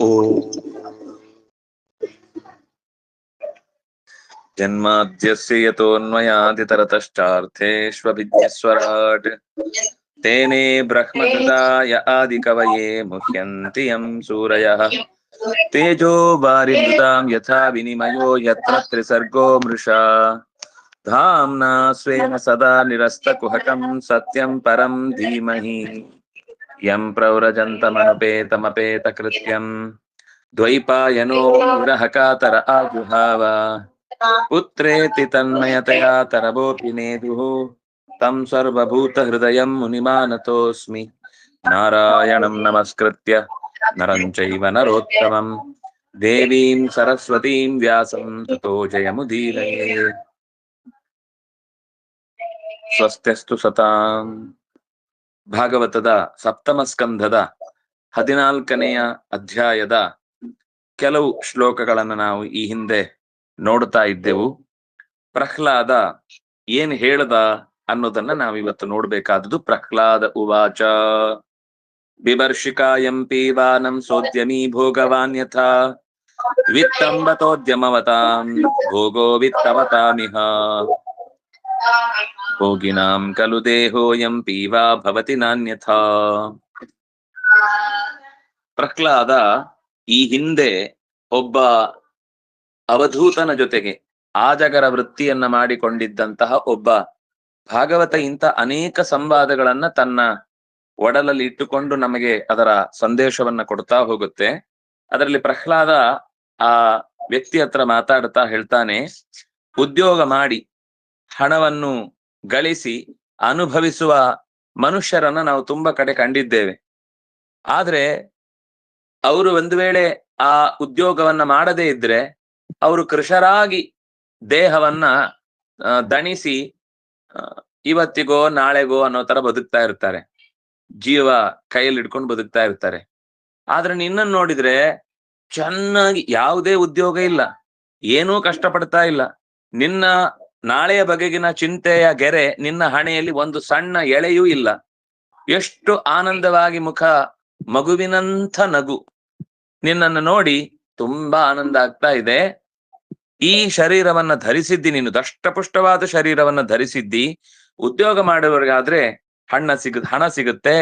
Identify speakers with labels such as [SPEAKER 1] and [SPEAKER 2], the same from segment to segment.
[SPEAKER 1] ಓಂ ಜನ್ಮಾದ್ಯಸ್ಯ ಯತೋನ್ಮಯಾದಿತರತಶ್ಚಾರ್ಥೇಷ್ವಭಿಜ್ಞಸ್ವರಾಟ್ ತೇನೇ ಬ್ರಹ್ಮಹೃದಾಯ ಆದಿಕವಯೇ ಮುಹ್ಯಂತಿ M ಸೂರಯಃ ತೇಜೋ ವಾರಿಮೃತಾಂ ಯಥಾ ವಿನಿಮಯೋ ಯತ್ರ ತ್ರಿಸರ್ಗೋ ಮೃಷಾ ಧಾಮ್ನಾ ಸ್ವೇನ ಸದಾ ನಿರಸ್ತಕುಹಕಂ ಸತ್ಯಂ ಪರಂ ಧೀಮಹಿ ಯಂ ಪ್ರವ್ರಜन्तಮನುಪೇತಮಪೇತಕೃತ್ಯಂ ದ್ವೈಪಾಯನೋ ವಿರಹಕಾತರ ಆಜುಹಾವ ಪುತ್ರೇತಿ ತನ್ಮಯತಯಾ ತರವೋಪಿ ನೇದುಃ ತಂ ಸರ್ವಭೂತಹೃದಯಂ ಮುನಿಮಾನತೋಸ್ಮಿ ನಾರಾಯಣಂ ನಮಸ್ಕೃತ್ಯ ನರಂ ಚೈವ ನರೋತ್ತಮಂ ದೇವೀಂ ಸರಸ್ವತೀಂ ವ್ಯಾಸಂ ತತೋ ಜಯಮುದೀರಯೇ. ಸ್ವಸ್ತ್ಯಸ್ತು ಸತಾಂ. ಭಾಗವತದ ಸಪ್ತಮ ಸ್ಕಂಧದ 14ನೆಯ ಅಧ್ಯಾಯದ ಕೆಲವು ಶ್ಲೋಕಗಳನ್ನು ನಾವು ಈ ಹಿಂದೆ ನೋಡ್ತಾ ಇದ್ದೆವು. ಪ್ರಹ್ಲಾದ ಏನ್ ಹೇಳ್ದ ಅನ್ನೋದನ್ನ ನಾವಿವತ್ತು ನೋಡ್ಬೇಕಾದದ್ದು. ಪ್ರಹ್ಲಾದ ಉವಾಚ ಬಿಭರ್ಷಿಕಾಯಂ ಪೀವಾನಂ ಸೋದ್ಯಮೀ ಭೋಗವಾನ್ ಯಥಾ ವಿತ್ತಂಬತೋದ್ಯಮವತಾಂ ಭೋಗೋ ವಿತ್ತವತಾಮಿಹ ಭೋಗಿನಾಂ ಖಲು ದೇಹೋಯಂ ಪೀವಾ ಭವತಿ ನಾನ್ಯಥಾ. ಪ್ರಹ್ಲಾದ ಈ ಹಿಂದೆ ಒಬ್ಬ ಅವಧೂತನ ಜೊತೆಗೆ ಆಜಗರ ವೃತ್ತಿಯನ್ನ ಮಾಡಿಕೊಂಡಿದ್ದಂತಹ ಒಬ್ಬ ಭಾಗವತ ಇಂಥ ಅನೇಕ ಸಂವಾದಗಳನ್ನ ತನ್ನ ಒಡಲಲ್ಲಿ ಇಟ್ಟುಕೊಂಡು ನಮಗೆ ಅದರ ಸಂದೇಶವನ್ನ ಕೊಡ್ತಾ ಹೋಗುತ್ತೆ. ಅದರಲ್ಲಿ ಪ್ರಹ್ಲಾದ ಆ ವ್ಯಕ್ತಿ ಹತ್ರ ಮಾತಾಡ್ತಾ ಹೇಳ್ತಾನೆ, ಉದ್ಯೋಗ ಮಾಡಿ ಹಣವನ್ನು ಗಳಿಸಿ ಅನುಭವಿಸುವ ಮನುಷ್ಯರನ್ನ ನಾವು ತುಂಬಾ ಕಡೆ ಕಂಡಿದ್ದೇವೆ. ಆದ್ರೆ ಅವರು ಒಂದು ವೇಳೆ ಆ ಉದ್ಯೋಗವನ್ನ ಮಾಡದೇ ಇದ್ರೆ ಅವರು ಕೃಷರಾಗಿ ದೇಹವನ್ನ ದಣಿಸಿ ಇವತ್ತಿಗೋ ನಾಳೆಗೋ ಅನ್ನೋ ತರ ಬದುಕ್ತಾ ಇರ್ತಾರೆ, ಜೀವ ಕೈಯಲ್ಲಿ ಹಿಡ್ಕೊಂಡು ಬದುಕ್ತಾ ಇರ್ತಾರೆ. ಆದ್ರೆ ನಿನ್ನನ್ನು ನೋಡಿದ್ರೆ ಚೆನ್ನಾಗಿ ಯಾವುದೇ ಉದ್ಯೋಗ ಇಲ್ಲ, ಏನೂ ಕಷ್ಟಪಡ್ತಾ ಇಲ್ಲ, ನಿನ್ನ ನಾಳೆಯ ಬಗೆಗಿನ ಚಿಂತೆಯ ಗೆರೆ ನಿನ್ನ ಹಣೆಯಲ್ಲಿ ಒಂದು ಸಣ್ಣ ಎಳೆಯೂ ಇಲ್ಲ. ಎಷ್ಟು ಆನಂದವಾಗಿ ಮುಖ, ಮಗುವಿನಂಥ ನಗು. ನಿನ್ನನ್ನು ನೋಡಿ ತುಂಬಾ ಆನಂದ ಆಗ್ತಾ ಇದೆ. ಈ ಶರೀರವನ್ನ ಧರಿಸಿದ್ದಿ, ನೀನು ದಷ್ಟಪುಷ್ಟವಾದ ಶರೀರವನ್ನ ಧರಿಸಿದ್ದಿ. ಉದ್ಯೋಗ ಮಾಡುವವರಿಗಾದ್ರೆ ಹಣ ಸಿಗುತ್ತೆ,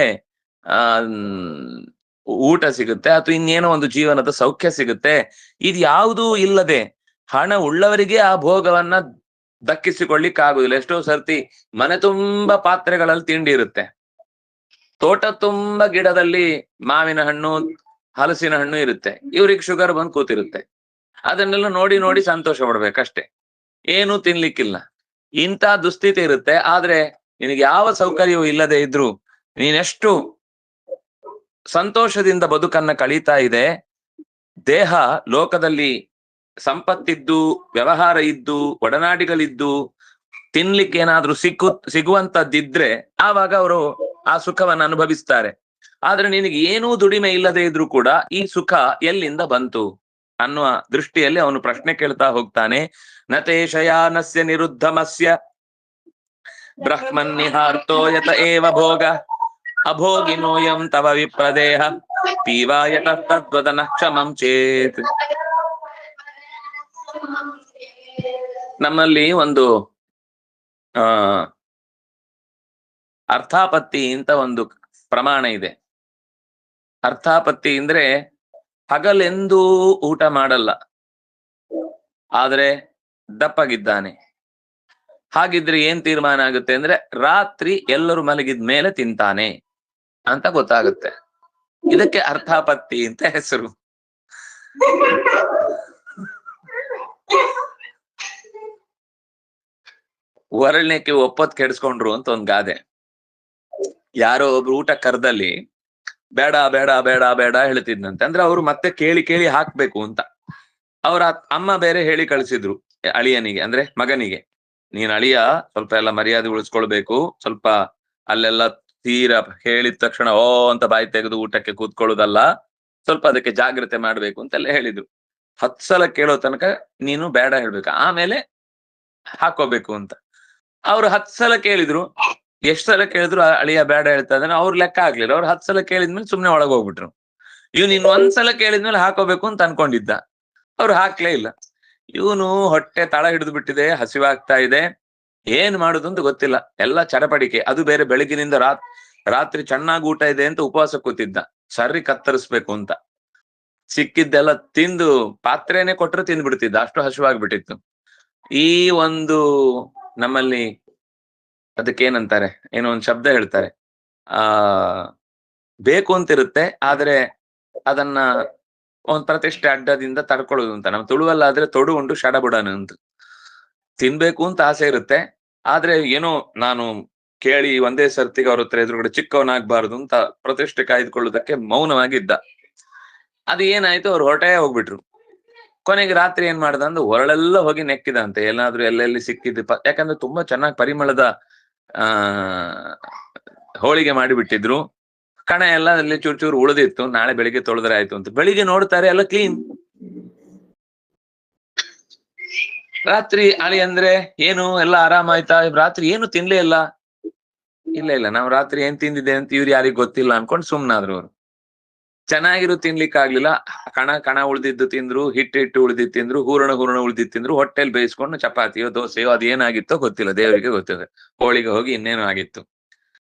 [SPEAKER 1] ಊಟ ಸಿಗುತ್ತೆ, ಅಥವಾ ಇನ್ನೇನೋ ಒಂದು ಜೀವನದ ಸೌಖ್ಯ ಸಿಗುತ್ತೆ. ಇದು ಯಾವುದೂ ಇಲ್ಲದೆ ಹಣ ಉಳ್ಳವರಿಗೆ ಆ ಭೋಗವನ್ನ ದಕ್ಕಿಸಿಕೊಳ್ಳಿಕ್ಕಾಗುದಿಲ್ಲ. ಎಷ್ಟೋ ಸರ್ತಿ ಮನೆ ತುಂಬಾ ಪಾತ್ರೆಗಳಲ್ಲಿ ತಿಂಡಿ ಇರುತ್ತೆ, ತೋಟ ತುಂಬಾ ಗಿಡದಲ್ಲಿ ಮಾವಿನ ಹಣ್ಣು ಹಲಸಿನ ಹಣ್ಣು ಇರುತ್ತೆ, ಇವ್ರಿಗೆ ಶುಗರ್ ಬಂದು ಕೂತಿರುತ್ತೆ. ಅದನ್ನೆಲ್ಲ ನೋಡಿ ನೋಡಿ ಸಂತೋಷ ಪಡ್ಬೇಕಷ್ಟೆ, ಏನೂ ತಿನ್ಲಿಕ್ಕಿಲ್ಲ. ಇಂಥ ದುಸ್ಥಿತಿ ಇರುತ್ತೆ. ಆದ್ರೆ ನಿನಗೆ ಯಾವ ಸೌಕರ್ಯವೂ ಇಲ್ಲದೆ ಇದ್ರು ನೀನೆಷ್ಟು ಸಂತೋಷದಿಂದ ಬದುಕನ್ನ ಕಳೀತಾ ಇದೆ. ದೇಹ ಲೋಕದಲ್ಲಿ ಸಂಪತ್ತಿದ್ದು, ವ್ಯವಹಾರ ಇದ್ದು, ಒಡನಾಡಿಗಳಿದ್ದು, ತಿನ್ಲಿಕ್ಕೆ ಏನಾದ್ರೂ ಸಿಗುವಂತದ್ದಿದ್ರೆ ಆವಾಗ ಅವರು ಆ ಸುಖವನ್ನು ಅನುಭವಿಸ್ತಾರೆ. ಆದ್ರೆ ನಿನಗೆ ಏನೂ ದುಡಿಮೆ ಇಲ್ಲದೆ ಇದ್ರೂ ಕೂಡ ಈ ಸುಖ ಎಲ್ಲಿಂದ ಬಂತು ಅನ್ನುವ ದೃಷ್ಟಿಯಲ್ಲಿ ಅವನು ಪ್ರಶ್ನೆ ಕೇಳ್ತಾ ಹೋಗ್ತಾನೆ. ನತೇ ಶಯಾನಸ್ಯ ನಿರುದ್ಧಮಸ್ಯ ಬ್ರಹ್ಮನ್ನಿಹಾರ್ತೋ ಯತ ಏವ ಭೋಗ ಅಭೋಗಿನೋಯಂ ತವ ವಿಪ್ರದೇಹ ಪೀವಾಯತ ತದ್ವದನ ಕ್ಷಮಂ ಚೇತ್. ನಮ್ಮಲ್ಲಿ ಒಂದು ಅರ್ಥಾಪತ್ತಿ ಅಂತ ಒಂದು ಪ್ರಮಾಣ ಇದೆ. ಅರ್ಥಾಪತ್ತಿ ಅಂದ್ರೆ ಹಗಲೆಂದೂ ಊಟ ಮಾಡಲ್ಲ, ಆದ್ರೆ ದಪ್ಪಗಿದ್ದಾನೆ. ಹಾಗಿದ್ರೆ ಏನ್ ತೀರ್ಮಾನ ಆಗುತ್ತೆ ಅಂದ್ರೆ ರಾತ್ರಿ ಎಲ್ಲರೂ ಮಲಗಿದ ಮೇಲೆ ತಿಂತಾನೆ ಅಂತ ಗೊತ್ತಾಗುತ್ತೆ. ಇದಕ್ಕೆ ಅರ್ಥಾಪತ್ತಿ ಅಂತ ಹೆಸರು. ಒರಳ್ನೆಕ್ಕೆ ಒಪ್ಪತ್ ಕೆಡಿಸ್ಕೊಂಡ್ರು ಅಂತ ಒಂದ್ ಗಾದೆ. ಯಾರೋ ಒಬ್ರು ಊಟ ಕರ್ದಲ್ಲಿ ಬೇಡ ಬೇಡ ಬೇಡ ಬೇಡ ಹೇಳ್ತಿದ್ನಂತೆ. ಅಂದ್ರೆ ಅವ್ರು ಮತ್ತೆ ಕೇಳಿ ಕೇಳಿ ಹಾಕ್ಬೇಕು ಅಂತ. ಅವ್ರ ಅಮ್ಮ ಬೇರೆ ಹೇಳಿ ಕಳಿಸಿದ್ರು ಅಳಿಯನಿಗೆ, ಅಂದ್ರೆ ಮಗನಿಗೆ, ನೀನ್ ಅಳಿಯ ಸ್ವಲ್ಪ ಎಲ್ಲ ಮರ್ಯಾದೆ ಉಳಿಸ್ಕೊಳ್ಬೇಕು, ಸ್ವಲ್ಪ ಅಲ್ಲೆಲ್ಲ ತೀರಾ ಹೇಳಿದ ತಕ್ಷಣ ಓ ಅಂತ ಬಾಯಿ ತೆಗೆದು ಊಟಕ್ಕೆ ಕೂತ್ಕೊಳ್ಳೋದಲ್ಲ, ಸ್ವಲ್ಪ ಅದಕ್ಕೆ ಜಾಗ್ರತೆ ಮಾಡ್ಬೇಕು ಅಂತೆಲ್ಲ ಹೇಳಿದ್ರು. 10 ಸಲ ಕೇಳೋ ತನಕ ನೀನು ಬೇಡ ಹೇಳ್ಬೇಕು, ಆಮೇಲೆ ಹಾಕೋಬೇಕು ಅಂತ. ಅವ್ರು 10 ಸಲ ಕೇಳಿದ್ರು. ಎಷ್ಟ್ ಸಲ ಕೇಳಿದ್ರು ಅಳಿಯ ಬೇಡ ಹೇಳ್ತಾ ಇದ್ದಾನೆ. ಅವ್ರು ಲೆಕ್ಕ ಆಗ್ಲಿಲ್ಲ. ಅವ್ರು 10 ಸಲ ಕೇಳಿದ್ಮೇಲೆ ಸುಮ್ನೆ ಒಳಗೋಗ್ಬಿಟ್ರು. ಇವನು ಇನ್ನೊಂದ್ಸಲ ಕೇಳಿದ್ಮೇಲೆ ಹಾಕೋಬೇಕು ಅಂತ ಅನ್ಕೊಂಡಿದ್ದ. ಅವ್ರು ಹಾಕ್ಲೇ ಇಲ್ಲ. ಇವನು ಹೊಟ್ಟೆ ತಳ ಹಿಡಿದು ಬಿಟ್ಟಿದೆ, ಹಸಿವಾಗ್ತಾ ಇದೆ, ಏನ್ ಮಾಡುದು ಅಂತ ಗೊತ್ತಿಲ್ಲ. ಎಲ್ಲ ಚಡಪಡಿಕೆ. ಅದು ಬೇರೆ ಬೆಳಗಿನಿಂದ ರಾತ್ರಿ ಚೆನ್ನಾಗಿ ಊಟ ಇದೆ ಅಂತ ಉಪವಾಸ ಕೂತಿದ್ದ, ಸರಿ ಕತ್ತರಿಸ್ಬೇಕು ಅಂತ. ಸಿಕ್ಕಿದ್ದೆಲ್ಲ ತಿಂದು ಪಾತ್ರೆನೆ ಕೊಟ್ಟರು ತಿಂದು ಬಿಡ್ತಿದ್ದ, ಅಷ್ಟು ಹಸಿವಾಗ್ಬಿಟ್ಟಿತ್ತು. ಈ ಒಂದು ನಮ್ಮಲ್ಲಿ ಅದಕ್ಕೇನಂತಾರೆ, ಏನೋ ಒಂದು ಶಬ್ದ ಹೇಳ್ತಾರೆ, ಆ ಬೇಕು ಅಂತಿರುತ್ತೆ, ಆದ್ರೆ ಅದನ್ನ ಒಂದ್ ಪ್ರತಿಷ್ಠೆ ಅಡ್ಡದಿಂದ ತಡ್ಕೊಳ್ಳೋದು ಅಂತ. ನಮ್ಮ ತುಳುವಲ್ಲಾದ್ರೆ ತೊಡು ಉಂಡು ಶಡಬುಡನು ಅಂತ. ತಿನ್ಬೇಕು ಅಂತ ಆಸೆ ಇರುತ್ತೆ, ಆದ್ರೆ ಏನೋ ನಾನು ಕೇಳಿ ಒಂದೇ ಸರ್ತಿಗೆ ಅವ್ರ ಹತ್ರ ಎದುರುಗಡೆ ಚಿಕ್ಕವನಾಗ್ಬಾರ್ದು ಅಂತ ಪ್ರತಿಷ್ಠೆ ಕಾಯ್ದುಕೊಳ್ಳುವುದಕ್ಕೆ ಮೌನವಾಗಿದ್ದ. ಅದು ಏನಾಯ್ತು, ಅವ್ರು ಹೊರಟೇ ಹೋಗ್ಬಿಟ್ರು. ಕೊನೆಗೆ ರಾತ್ರಿ ಏನ್ ಮಾಡ್ದ ಅಂದ್ರೆ ಹೊರಳೆಲ್ಲ ಹೋಗಿ ನೆಕ್ಕಿದಂತೆ, ಎಲ್ಲಾದ್ರೂ ಎಲ್ಲೆಲ್ಲಿ ಸಿಕ್ಕಿದ್ದು. ಯಾಕಂದ್ರೆ ತುಂಬಾ ಚೆನ್ನಾಗಿ ಪರಿಮಳದ ಹೋಳಿಗೆ ಮಾಡಿಬಿಟ್ಟಿದ್ರು. ಕಣ ಎಲ್ಲ ಅಲ್ಲಿ ಚೂರು ಚೂರು ಉಳಿದಿತ್ತು, ನಾಳೆ ಬೆಳಿಗ್ಗೆ ತೊಳೆದ್ರೆ ಆಯ್ತು ಅಂತ. ಬೆಳಿಗ್ಗೆ ನೋಡ್ತಾರೆ ಎಲ್ಲ ಕ್ಲೀನ್. ರಾತ್ರಿ ಅಳಿ ಅಂದ್ರೆ ಏನು ಎಲ್ಲ ಆರಾಮಾಯ್ತಾ, ರಾತ್ರಿ ಏನು ತಿನ್ಲೇ ಇಲ್ಲ. ಇಲ್ಲ ನಾವ್ ರಾತ್ರಿ ಏನ್ ತಿಂದಿದೆ ಅಂತ ಇವ್ರು ಯಾರಿಗ್ ಗೊತ್ತಿಲ್ಲ ಅನ್ಕೊಂಡ್ ಸುಮ್ನಾದ್ರು ಅವ್ರು. ಚೆನ್ನಾಗಿರು ತಿನ್ಲಿಕ್ಕೆ ಆಗ್ಲಿಲ್ಲ. ಕಣ ಉಳ್ದಿದ್ದು ತಿಂದ್ರು, ಹಿಟ್ಟು ಉಳ್ದಿದ್ದು ತಿಂದ್ರು, ಹೂರಣ ಉಳ್ದಿದ್ದು ತಿಂದ್ರು, ಹೊಟ್ಟೆಲ್ ಬೇಯಿಸ್ಕೊಂಡು ಚಪಾತಿಯೋ ದೋಸೆಯೋ ಅದೇನಾಗಿತ್ತೋ ಗೊತ್ತಿಲ್ಲ, ದೇವರಿಗೆ ಗೊತ್ತಿದೆ. ಹೋಳಿಗೆ ಹೋಗಿ ಇನ್ನೇನು ಆಗಿತ್ತು.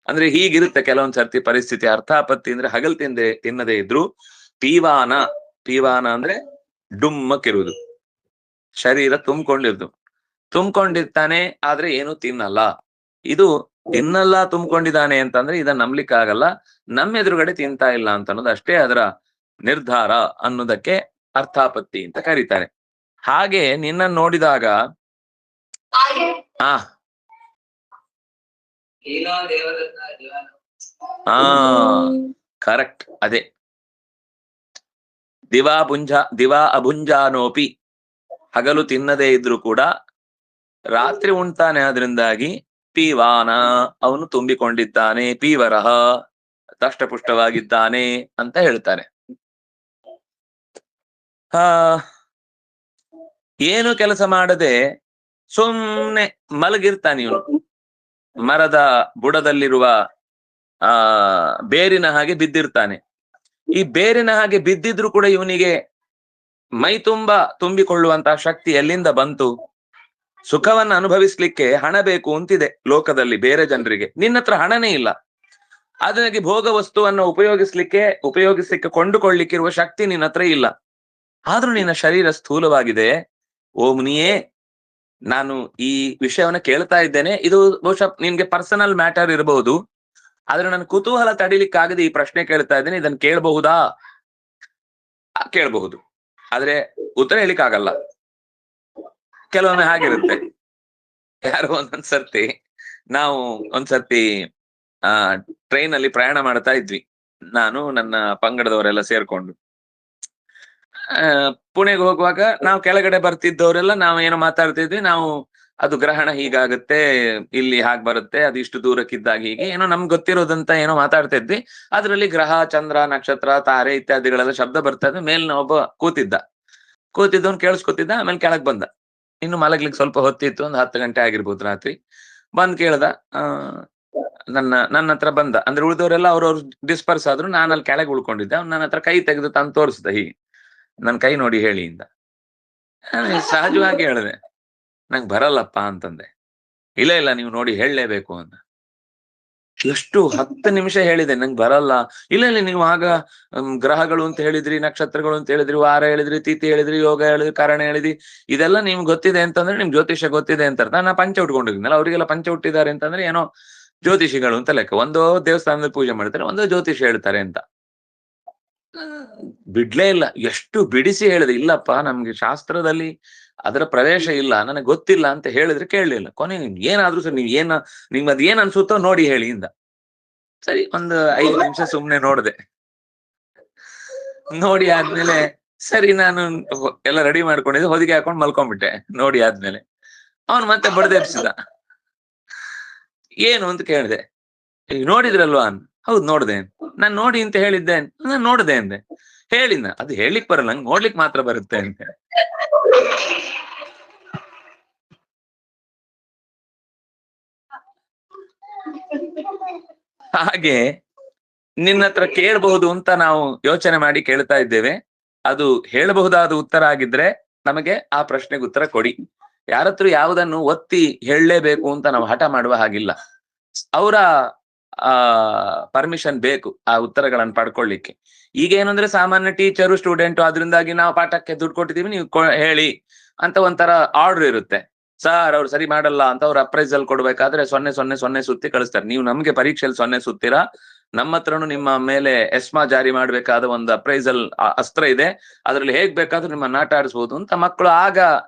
[SPEAKER 1] ಅಂದ್ರೆ ಹೀಗಿರುತ್ತೆ ಕೆಲವೊಂದ್ ಸರ್ತಿ ಪರಿಸ್ಥಿತಿ. ಅರ್ಥಾಪತ್ತಿ ಅಂದ್ರೆ ಹಗಲ್ ತಿನ್ನದೇ ಇದ್ರು ಪೀವಾನ ಅಂದ್ರೆ ಡುಮ್ಮಕ್ಕಿರುವುದು, ಶರೀರ ತುಂಬಿಕೊಂಡಿರ್ತಾನೆ ಆದ್ರೆ ಏನು ತಿನ್ನಲ್ಲ. ಇದು ತಿನ್ನಲ್ಲ ತುಂಬಿಕೊಂಡಿದ್ದಾನೆ ಅಂತಂದ್ರೆ ಇದನ್ನ ನಂಬ್ಲಿಕ್ಕೆ ಆಗಲ್ಲ, ನಮ್ಮ ಎದುರುಗಡೆ ತಿಂತಾ ಇಲ್ಲ ಅಂತ ಅನ್ನೋದು ಅಷ್ಟೇ ಅದರ ನಿರ್ಧಾರ ಅನ್ನೋದಕ್ಕೆ ಅರ್ಥಾಪತ್ತಿ ಅಂತ ಕರೀತಾರೆ. ಹಾಗೆ ನಿನ್ನ ನೋಡಿದಾಗ ಕರೆಕ್ಟ್, ಅದೇ ದಿವಾ ಅಭುಂಜಾನೋಪಿ, ಹಗಲು ತಿನ್ನದೇ ಇದ್ರು ಕೂಡ ರಾತ್ರಿ ಉಣ್ತಾನೆ, ಅದರಿಂದಾಗಿ ಪೀವಾನ, ಅವನು ತುಂಬಿಕೊಂಡಿದ್ದಾನೆ, ಪೀವರಹ ದಷ್ಟಪುಷ್ಟವಾಗಿದ್ದಾನೆ ಅಂತ ಹೇಳ್ತಾರೆ. ಏನು ಕೆಲಸ ಮಾಡದೆ ಸುಮ್ನೆ ಮಲಗಿರ್ತಾನೆ ಇವನು. ಮರದ ಬುಡದಲ್ಲಿರುವ ಬೇರಿನ ಹಾಗೆ ಬಿದ್ದಿರ್ತಾನೆ. ಈ ಬೇರಿನ ಹಾಗೆ ಬಿದ್ದಿದ್ರು ಕೂಡ ಇವನಿಗೆ ಮೈ ತುಂಬಿಕೊಳ್ಳುವಂತಹ ಶಕ್ತಿ ಎಲ್ಲಿಂದ ಬಂತು? ಸುಖವನ್ನು ಅನುಭವಿಸ್ಲಿಕ್ಕೆ ಹಣ ಬೇಕು ಅಂತಿದೆ ಲೋಕದಲ್ಲಿ ಬೇರೆ ಜನರಿಗೆ, ನಿನ್ನತ್ರ ಹಣನೇ ಇಲ್ಲ. ಅದಕ್ಕೆ ಭೋಗ ವಸ್ತುವನ್ನು ಉಪಯೋಗಿಸ್ಲಿಕ್ಕೆ ಕೊಂಡುಕೊಳ್ಳಿಕ್ಕಿರುವ ಶಕ್ತಿ ನಿನ್ನ ಹತ್ರ ಇಲ್ಲ. ಆದ್ರೂ ನಿನ್ನ ಶರೀರ ಸ್ಥೂಲವಾಗಿದೆ. ಓ ಮುನಿಯೇ, ನಾನು ಈ ವಿಷಯವನ್ನ ಕೇಳ್ತಾ ಇದ್ದೇನೆ. ಇದು ಬಹುಶಃ ನಿನ್ಗೆ ಪರ್ಸನಲ್ ಮ್ಯಾಟರ್ ಇರಬಹುದು, ಆದ್ರೆ ನನ್ನ ಕುತೂಹಲ ತಡಿಲಿಕ್ಕಾಗದೆ ಈ ಪ್ರಶ್ನೆ ಕೇಳ್ತಾ ಇದ್ದೇನೆ. ಇದನ್ನ ಕೇಳಬಹುದಾ? ಕೇಳಬಹುದು, ಆದ್ರೆ ಉತ್ತರ ಹೇಳಿಕ್ಕಾಗಲ್ಲ. ಕೆಲವೊಮ್ಮೆ ಹಾಗಿರುತ್ತೆ. ಯಾರೋ ಒಂದೊಂದ್ಸರ್ತಿ ನಾವು ಒಂದ್ಸರ್ತಿ ಟ್ರೈನ್ ಅಲ್ಲಿ ಪ್ರಯಾಣ ಮಾಡ್ತಾ ಇದ್ವಿ, ನಾನು ನನ್ನ ಪಂಗಡದವರೆಲ್ಲ ಸೇರ್ಕೊಂಡು. ಪುಣೆಗೆ ಹೋಗುವಾಗ ನಾವು ಕೆಳಗಡೆ ಬರ್ತಿದ್ದವರೆಲ್ಲ ನಾವು ಏನೋ ಮಾತಾಡ್ತಿದ್ವಿ. ನಾವು ಅದು ಗ್ರಹಣ ಹೀಗಾಗುತ್ತೆ, ಇಲ್ಲಿ ಹಾಗೆ ಬರುತ್ತೆ, ಅದು ಇಷ್ಟು ದೂರಕ್ಕಿದ್ದಾಗ ಹೀಗೆ ಏನೋ ನಮ್ಗೆ ಗೊತ್ತಿರೋದಂತ ಏನೋ ಮಾತಾಡ್ತಾ ಇದ್ವಿ. ಅದ್ರಲ್ಲಿ ಗ್ರಹ, ಚಂದ್ರ, ನಕ್ಷತ್ರ, ತಾರೆ ಇತ್ಯಾದಿಗಳೆಲ್ಲ ಶಬ್ದ ಬರ್ತಾ ಇದ್ವಿ. ಮೇಲಿನ ಒಬ್ಬ ಕೂತಿದ್ದವನು ಕೇಳಿಸ್ಕೊತಿದ್ದ. ಆಮೇಲೆ ಕೆಳಗ್ ಬಂದ. ಇನ್ನು ಮಲಗ್ಲಿಕ್ಕೆ ಸ್ವಲ್ಪ ಹೊತ್ತಿತ್ತು, ಒಂದು 10 ಗಂಟೆ ಆಗಿರ್ಬೋದು ರಾತ್ರಿ. ಬಂದ್ ಕೇಳ್ದ, ನನ್ನ ಹತ್ರ ಬಂದ. ಅಂದ್ರೆ ಉಳಿದವರೆಲ್ಲ ಅವ್ರವ್ರು ಡಿಸ್ಪರ್ಸ್ ಆದ್ರು, ನಾನು ಅಲ್ಲಿ ಕೆಳಗೆ ಉಳ್ಕೊಂಡಿದ್ದೆ. ಅವ್ನು ನನ್ನ ಹತ್ರ ಕೈ ತೆಗೆದು ತಂದು ತೋರಿಸ್ದ, ಹೀಗೆ ನನ್ ಕೈ ನೋಡಿ ಹೇಳಿ ಇಂದ. ಸಹಜವಾಗಿ ಹೇಳಿದೆ, ನಂಗೆ ಬರಲ್ಲಪ್ಪ ಅಂತಂದೆ. ಇಲ್ಲ ನೀವು ನೋಡಿ ಹೇಳಲೇಬೇಕು ಅಂತ. ಎಷ್ಟು 10 ನಿಮಿಷ ಹೇಳಿದೆ, ನಂಗೆ ಬರಲ್ಲ. ಇಲ್ಲ ನೀವು ಆಗ ಗ್ರಹಗಳು ಅಂತ ಹೇಳಿದ್ರಿ, ನಕ್ಷತ್ರಗಳು ಅಂತ ಹೇಳಿದ್ರಿ, ವಾರ ಹೇಳಿದ್ರಿ, ತಿಥಿ ಹೇಳಿದ್ರಿ, ಯೋಗ ಹೇಳಿದ್ರಿ, ಕಾರಣ ಹೇಳಿದ್ರಿ, ಇದೆಲ್ಲ ನಿಮ್ಗೆ ಗೊತ್ತಿದೆ ಅಂತಂದ್ರೆ ನಿಮ್ ಜ್ಯೋತಿಷ್ಯ ಗೊತ್ತಿದೆ ಅಂತ ಅರ್ಥ. ನಾನು ಪಂಚ ಉಟ್ಕೊಂಡಿದ್ನಲ್ಲ, ಅವರಿಗೆಲ್ಲ ಪಂಚ ಹುಟ್ಟಿದ್ದಾರೆ ಅಂತಂದ್ರೆ ಏನೋ ಜ್ಯೋತಿಷಿಗಳು ಅಂತ ಲೆಕ್ಕ. ಒಂದೋ ದೇವಸ್ಥಾನದಲ್ಲಿ ಪೂಜೆ ಮಾಡ್ತಾರೆ, ಒಂದೋ ಜ್ಯೋತಿಷ ಹೇಳ್ತಾರೆ ಅಂತ. ಬಿಡ್ಲೇ ಇಲ್ಲ. ಎಷ್ಟು ಬಿಡಿಸಿ ಹೇಳಿದೆ, ಇಲ್ಲಪ್ಪ ನಮ್ಗೆ ಶಾಸ್ತ್ರದಲ್ಲಿ ಅದರ ಪ್ರವೇಶ ಇಲ್ಲ, ನನಗೆ ಗೊತ್ತಿಲ್ಲ ಅಂತ ಹೇಳಿದ್ರೆ ಕೇಳಲಿಲ್ಲ. ಕೊನೆ ಏನಾದ್ರೂ ಸರ್ ನಿಮ್ದು ಏನ್ ಅನ್ಸುತ್ತೋ ನೋಡಿ ಹೇಳಿ ಇಂದ. ಸರಿ, ಒಂದು 5 ನಿಮಿಷ ಸುಮ್ನೆ ನೋಡಿ ಆದ್ಮೇಲೆ ಸರಿ, ನಾನು ಎಲ್ಲ ರೆಡಿ ಮಾಡ್ಕೊಂಡಿದ್ದೆ, ಹೊದಿಕೆ ಹಾಕೊಂಡು ಮಲ್ಕೊಂಡ್ಬಿಟ್ಟೆ. ನೋಡಿ ಆದ್ಮೇಲೆ ಅವನು ಮತ್ತೆ ಬಡದೆಬ್ಸಿದ. ಏನು ಅಂತ ಕೇಳಿದೆ. ನೋಡಿದ್ರಲ್ವಾ? ಹೌದು ನೋಡ್ದೆ. ನಾನ್ ನೋಡಿ ಅಂತ ಹೇಳಿದ್ದೆ. ನಾನ್ ನೋಡ್ದೆ ಅಂದೆ. ಹೇಳಿನ ಅದು ಹೇಳಿಕ್ ಬರಲ್ಲ, ನಂಗೆ ನೋಡ್ಲಿಕ್ ಮಾತ್ರ ಬರುತ್ತೆ ಅಂತ. ಹಾಗೆ ನಿನ್ನ ಹತ್ರ ಕೇಳಬಹುದು ಅಂತ ನಾವು ಯೋಚನೆ ಮಾಡಿ ಕೇಳ್ತಾ ಇದ್ದೇವೆ. ಅದು ಹೇಳಬಹುದಾದ ಉತ್ತರ ಆಗಿದ್ರೆ ನಮಗೆ ಆ ಪ್ರಶ್ನೆಗೆ ಉತ್ತರ ಕೊಡಿ. ಯಾರತ್ರ ಯಾವುದನ್ನು ಒತ್ತಿ ಹೇಳಲೇಬೇಕು ಅಂತ ನಾವು ಹಠ ಮಾಡುವ ಹಾಗಿಲ್ಲ. ಅವರ ಪರ್ಮಿಷನ್ ಬೇಕು ಆ ಉತ್ತರಗಳನ್ನು ಪಡ್ಕೊಳ್ಳಿಕ್ಕೆ. ಈಗ ಏನಂದ್ರೆ ಸಾಮಾನ್ಯ ಟೀಚರು ಸ್ಟೂಡೆಂಟ್, ಅದರಿಂದಾಗಿ ನಾವು ಪಾಠಕ್ಕೆ ದುಡ್ಡು ಕೊಟ್ಟಿದೀವಿ, ನೀವು ಹೇಳಿ ಅಂತ ಒಂಥರ ಆರ್ಡರ್ ಇರುತ್ತೆ. ಸರ್ ಅವ್ರು ಸರಿ ಮಾಡಲ್ಲ ಅಂತ ಅವ್ರು ಅಪ್ರೈಸಲ್ ಕೊಡ್ಬೇಕಾದ್ರೆ 000 ಸುತ್ತಿ ಕಳಿಸ್ತಾರೆ. ನೀವು ನಮ್ಗೆ ಪರೀಕ್ಷೆಯಲ್ಲಿ 0 ಸುತ್ತೀರಾ, ನಮ್ಮ ಹತ್ರನು ನಿಮ್ಮ ಮೇಲೆ ಎಸ್ಮಾ ಜಾರಿ ಮಾಡ್ಬೇಕಾದ ಒಂದು ಅಪ್ರೈಸಲ್ ಅಸ್ತ್ರ ಇದೆ, ಅದ್ರಲ್ಲಿ ಹೇಗ್ ಬೇಕಾದ್ರೂ ನಿಮ್ಮ ನಾಟ ಆಡಿಸ್ಬೋದು ಅಂತ ಮಕ್ಕಳು ಆಗ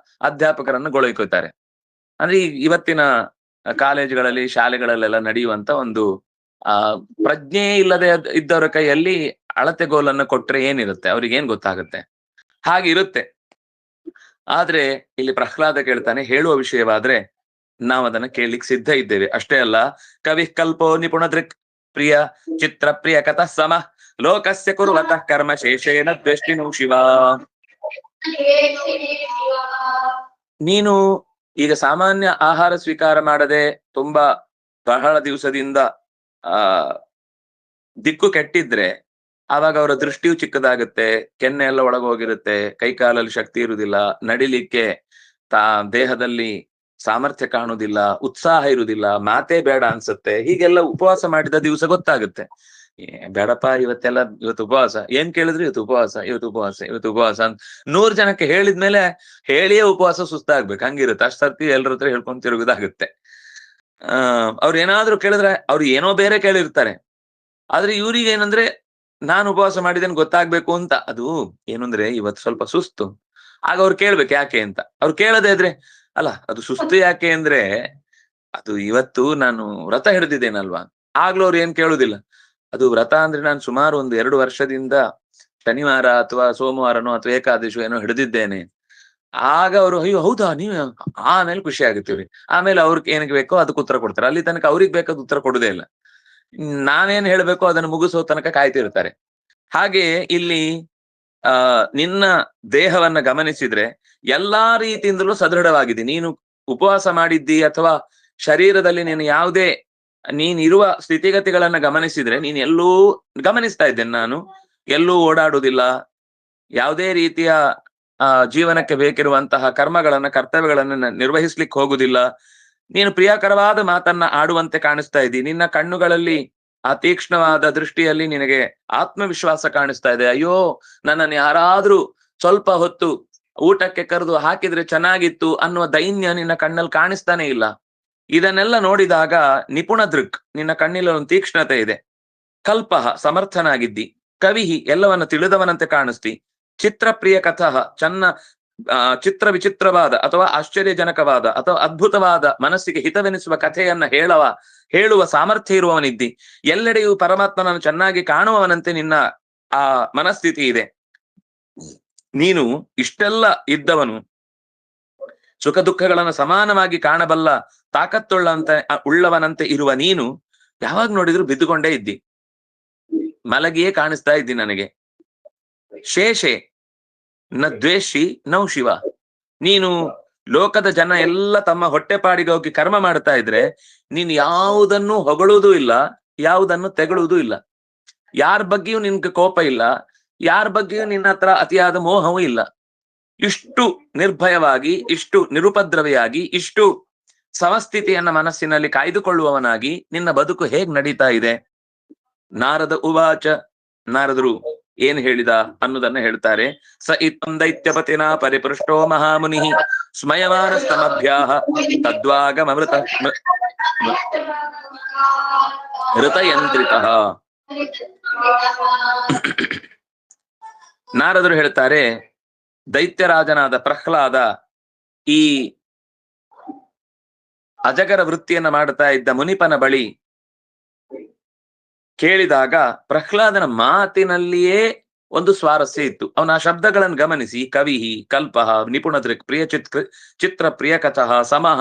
[SPEAKER 1] ಅಧ್ಯಾಪಕರನ್ನು ಗೊಳೈಕೋತಾರೆ. ಅಂದ್ರೆ ಇವತ್ತಿನ ಕಾಲೇಜುಗಳಲ್ಲಿ ಶಾಲೆಗಳಲ್ಲೆಲ್ಲ ನಡೆಯುವಂತ ಒಂದು ಪ್ರಜ್ಞೆ ಇಲ್ಲದೆ ಇದ್ದವರ ಕೈಯಲ್ಲಿ ಅಳತೆಗೋಲನ್ನು ಕೊಟ್ರೆ ಏನಿರುತ್ತೆ, ಅವ್ರಿಗೆ ಏನ್ ಗೊತ್ತಾಗುತ್ತೆ? ಹಾಗಿರುತ್ತೆ. ಆದ್ರೆ ಇಲ್ಲಿ ಪ್ರಹ್ಲಾದ ಕೇಳ್ತಾನೆ, ಹೇಳುವ ವಿಷಯವಾದ್ರೆ ನಾವು ಅದನ್ನ ಕೇಳಲಿಕ್ಕೆ ಸಿದ್ಧ ಇದ್ದೇವೆ. ಅಷ್ಟೇ ಅಲ್ಲ, ಕವಿ ಕಲ್ಪೋ ನಿಪುಣ ದೃಕ್ ಪ್ರಿಯ ಚಿತ್ರ ಪ್ರಿಯ ಕಥಾ ಸಮ ಲೋಕಸ್ಯ ಕುರುವತಃ ಕರ್ಮ ಶೇಷೇನ ದ್ವೇಷ್ಟಿನು ಶಿವ. ನೀನು ಈಗ ಸಾಮಾನ್ಯ ಆಹಾರ ಸ್ವೀಕಾರ ಮಾಡದೆ ತುಂಬಾ ಬಹಳ ದಿವಸದಿಂದ ದಿಕ್ಕು ಕೆಟ್ಟಿದ್ರೆ ಆವಾಗ ಅವರ ದೃಷ್ಟಿಯು ಚಿಕ್ಕದಾಗುತ್ತೆ, ಕೆನ್ನೆ ಎಲ್ಲ ಒಳಗೋಗಿರುತ್ತೆ, ಕೈಕಾಲಲ್ಲಿ ಶಕ್ತಿ ಇರುವುದಿಲ್ಲ, ನಡಿಲಿಕ್ಕೆ ದೇಹದಲ್ಲಿ ಸಾಮರ್ಥ್ಯ ಕಾಣುವುದಿಲ್ಲ, ಉತ್ಸಾಹ ಇರುವುದಿಲ್ಲ, ಮಾತೇ ಬೇಡ ಅನ್ಸುತ್ತೆ. ಹೀಗೆಲ್ಲ ಉಪವಾಸ ಮಾಡಿದ ದಿವಸ ಗೊತ್ತಾಗುತ್ತೆ. ಬೇಡಪ್ಪ ಇವತ್ತು ಉಪವಾಸ, ಏನ್ ಕೇಳಿದ್ರು ಇವತ್ತು ಉಪವಾಸ, ಇವತ್ತು ಉಪವಾಸ, ಇವತ್ತು ಉಪವಾಸ ಅಂತ 100 ಜನಕ್ಕೆ ಹೇಳಿದ್ಮೇಲೆ ಹೇಳಿಯೇ ಉಪವಾಸ ಸುಸ್ತಾಗ್ಬೇಕು, ಹಂಗಿರುತ್ತೆ. ಅಷ್ಟರ್ತಿ ಎಲ್ರ ಹತ್ರ ಹೇಳ್ಕೊಂಡ್ ತಿರುಗುದಾಗುತ್ತೆ. ಅವ್ರು ಏನಾದ್ರು ಕೇಳಿದ್ರೆ ಅವ್ರು ಏನೋ ಬೇರೆ ಕೇಳಿರ್ತಾರೆ, ಆದ್ರೆ ಇವ್ರಿಗೆ ಏನಂದ್ರೆ ನಾನು ಉಪವಾಸ ಮಾಡಿದ್ದೇನೆ ಗೊತ್ತಾಗ್ಬೇಕು ಅಂತ. ಅದು ಏನಂದ್ರೆ ಇವತ್ತು ಸ್ವಲ್ಪ ಸುಸ್ತು, ಆಗ ಅವ್ರು ಕೇಳ್ಬೇಕು ಯಾಕೆ ಅಂತ. ಅವ್ರು ಕೇಳದೆ ಇದ್ರೆ ಅಲ್ಲ ಅದು ಸುಸ್ತು ಯಾಕೆ ಅಂದ್ರೆ ಅದು ಇವತ್ತು ನಾನು ವ್ರತ ಹಿಡಿದಿದ್ದೇನಲ್ವಾ, ಆಗ್ಲೂ ಅವ್ರು ಏನ್ ಕೇಳುದಿಲ್ಲ. ಅದು ವ್ರತ ಅಂದ್ರೆ ನಾನು ಸುಮಾರು ಒಂದು 2 ವರ್ಷದಿಂದ ಶನಿವಾರ ಅಥವಾ ಸೋಮವಾರನೋ ಅಥವಾ ಏಕಾದಶಿ ಏನೋ ಹಿಡಿದಿದ್ದೇನೆ. ಆಗ ಅವರು ಅಯ್ಯೋ ಹೌದಾ ನೀವು, ಆಮೇಲೆ ಖುಷಿ ಆಗುತ್ತೀವ್ರಿ. ಆಮೇಲೆ ಅವ್ರಿಗೆ ಏನಕ್ಕೆ ಬೇಕೋ ಅದಕ್ಕೆ ಉತ್ತರ ಕೊಡ್ತಾರೆ. ಅಲ್ಲಿ ತನಕ ಅವ್ರಿಗೆ ಬೇಕಾದ ಉತ್ತರ ಕೊಡುದೇ ಇಲ್ಲ. ನಾವೇನ್ ಹೇಳ್ಬೇಕೋ ಅದನ್ನು ಮುಗಿಸೋ ತನಕ ಕಾಯ್ತಿರ್ತಾರೆ. ಹಾಗೆ ಇಲ್ಲಿ ನಿನ್ನ ದೇಹವನ್ನ ಗಮನಿಸಿದ್ರೆ ಎಲ್ಲಾ ರೀತಿಯಿಂದಲೂ ಸದೃಢವಾಗಿದೆ. ನೀನು ಉಪವಾಸ ಮಾಡಿದ್ದಿ ಅಥವಾ ಶರೀರದಲ್ಲಿ ನೀನು ಯಾವುದೇ ನೀನಿರುವ ಸ್ಥಿತಿಗತಿಗಳನ್ನ ಗಮನಿಸಿದ್ರೆ ನೀನ್ ಎಲ್ಲೂ ಗಮನಿಸ್ತಾ ಇದ್ದೇನೆ ನಾನು, ಎಲ್ಲೂ ಓಡಾಡುವುದಿಲ್ಲ, ಯಾವುದೇ ರೀತಿಯ ಜೀವನಕ್ಕೆ ಬೇಕಿರುವಂತಹ ಕರ್ತವ್ಯಗಳನ್ನ ನಿರ್ವಹಿಸ್ಲಿಕ್ಕೆ ಹೋಗುದಿಲ್ಲ. ನೀನು ಪ್ರಿಯಕರವಾದ ಮಾತನ್ನ ಆಡುವಂತೆ ಕಾಣಿಸ್ತಾ ಇದ್ದಿ. ನಿನ್ನ ಕಣ್ಣುಗಳಲ್ಲಿ ಆ ತೀಕ್ಷ್ಣವಾದ ದೃಷ್ಟಿಯಲ್ಲಿ ನಿನಗೆ ಆತ್ಮವಿಶ್ವಾಸ ಕಾಣಿಸ್ತಾ ಇದೆ. ಅಯ್ಯೋ ನನ್ನನ್ನು ಯಾರಾದ್ರೂ ಸ್ವಲ್ಪ ಹೊತ್ತು ಊಟಕ್ಕೆ ಕರೆದು ಹಾಕಿದ್ರೆ ಚೆನ್ನಾಗಿತ್ತು ಅನ್ನುವ ದೈನ್ಯ ನಿನ್ನ ಕಣ್ಣಲ್ಲಿ ಕಾಣಿಸ್ತಾನೆ ಇಲ್ಲ. ಇದನ್ನೆಲ್ಲ ನೋಡಿದಾಗ ನಿಪುಣ ದೃಕ್, ನಿನ್ನ ಕಣ್ಣಿನ ಒಂದು ತೀಕ್ಷ್ಣತೆ ಇದೆ. ಕಲ್ಪಃ ಸಮರ್ಥನಾಗಿದ್ದಿ, ಕವಿಹಿ ಎಲ್ಲವನ್ನ ತಿಳಿದವನಂತೆ ಕಾಣಿಸ್ತಿ, ಚಿತ್ರಪ್ರಿಯ ಕಥಃ ಚಿತ್ರ ವಿಚಿತ್ರವಾದ ಅಥವಾ ಆಶ್ಚರ್ಯಜನಕವಾದ ಅಥವಾ ಅದ್ಭುತವಾದ ಮನಸ್ಸಿಗೆ ಹಿತವೆನಿಸುವ ಕಥೆಯನ್ನ ಹೇಳುವ ಸಾಮರ್ಥ್ಯ ಇರುವವನಿದ್ದಿ. ಎಲ್ಲೆಡೆಯೂ ಪರಮಾತ್ಮನನ್ನು ಚೆನ್ನಾಗಿ ಕಾಣುವವನಂತೆ ನಿನ್ನ ಆ ಮನಸ್ಥಿತಿ ಇದೆ. ನೀನು ಇಷ್ಟೆಲ್ಲ ಇದ್ದವನು, ಸುಖ ದುಃಖಗಳನ್ನು ಸಮಾನವಾಗಿ ಕಾಣಬಲ್ಲ ಉಳ್ಳವನಂತೆ ಇರುವ ನೀನು ಯಾವಾಗ ನೋಡಿದ್ರು ಬಿದ್ದುಕೊಂಡೇ ಇದ್ದಿ, ಮಲಗಿಯೇ ಕಾಣಿಸ್ತಾ ಇದ್ದಿ ನನಗೆ. ಶೇಷೆ ನ ದ್ವೇಷಿ ನೌ ಶಿವ. ನೀನು ಲೋಕದ ಜನ ಎಲ್ಲ ತಮ್ಮ ಹೊಟ್ಟೆಪಾಡಿಗೆ ಹೋಗಿ ಕರ್ಮ ಮಾಡ್ತಾ ಇದ್ರೆ ನೀನು ಯಾವುದನ್ನು ಹೊಗಳುವುದೂ ಇಲ್ಲ, ಯಾವುದನ್ನು ತೆಗಳುವುದೂ ಇಲ್ಲ. ಯಾರ ಬಗ್ಗೆಯೂ ನಿನ್ಗೆ ಕೋಪ ಇಲ್ಲ, ಯಾರ ಬಗ್ಗೆಯೂ ನಿನ್ನ ಹತ್ರ ಅತಿಯಾದ ಮೋಹವೂ ಇಲ್ಲ. ಇಷ್ಟು ನಿರ್ಭಯವಾಗಿ, ಇಷ್ಟು ನಿರುಪದ್ರವಿಯಾಗಿ, ಇಷ್ಟು ಸಮಸ್ಥಿತಿಯನ್ನ ಮನಸ್ಸಿನಲ್ಲಿ ಕಾಯ್ದುಕೊಳ್ಳುವವನಾಗಿ ನಿನ್ನ ಬದುಕು ಹೇಗ್ ನಡೀತಾ ಇದೆ? ನಾರದ ಉವಾಚ, ನಾರದರು ಏನ್ ಹೇಳಿದ ಅನ್ನೋದನ್ನ ಹೇಳ್ತಾರೆ. ಸ ಇತ್ತಂ ದೈತ್ಯಪತಿನ ಪರಿಪೃಷ್ಟೋ ಮಹಾಮುನಿ ಸ್ಮಯಮಾನ ಸ್ತಮಭ್ಯಾಹ ತದ್ವಾಗಮೃತ ಋತಯಂತ್ರಿತಃ. ನಾರದರು ಹೇಳ್ತಾರೆ, ದೈತ್ಯರಾಜನಾದ ಪ್ರಹ್ಲಾದ ಈ ಅಜಗರ ವೃತ್ತಿಯನ್ನ ಮಾಡ್ತಾ ಇದ್ದ ಮುನಿಪನ ಬಳಿ ಕೇಳಿದಾಗ ಪ್ರಹ್ಲಾದನ ಮಾತಿನಲ್ಲಿಯೇ ಒಂದು ಸ್ವಾರಸ್ಯ ಇತ್ತು. ಅವನ ಆ ಶಬ್ದಗಳನ್ನು ಗಮನಿಸಿ, ಕವಿಹಿ ಕಲ್ಪಃ ನಿಪುಣ ದೃಕ್ ಪ್ರಿಯ ಚಿತ್ರ ಪ್ರಿಯ ಕಥಃ ಸಮಃ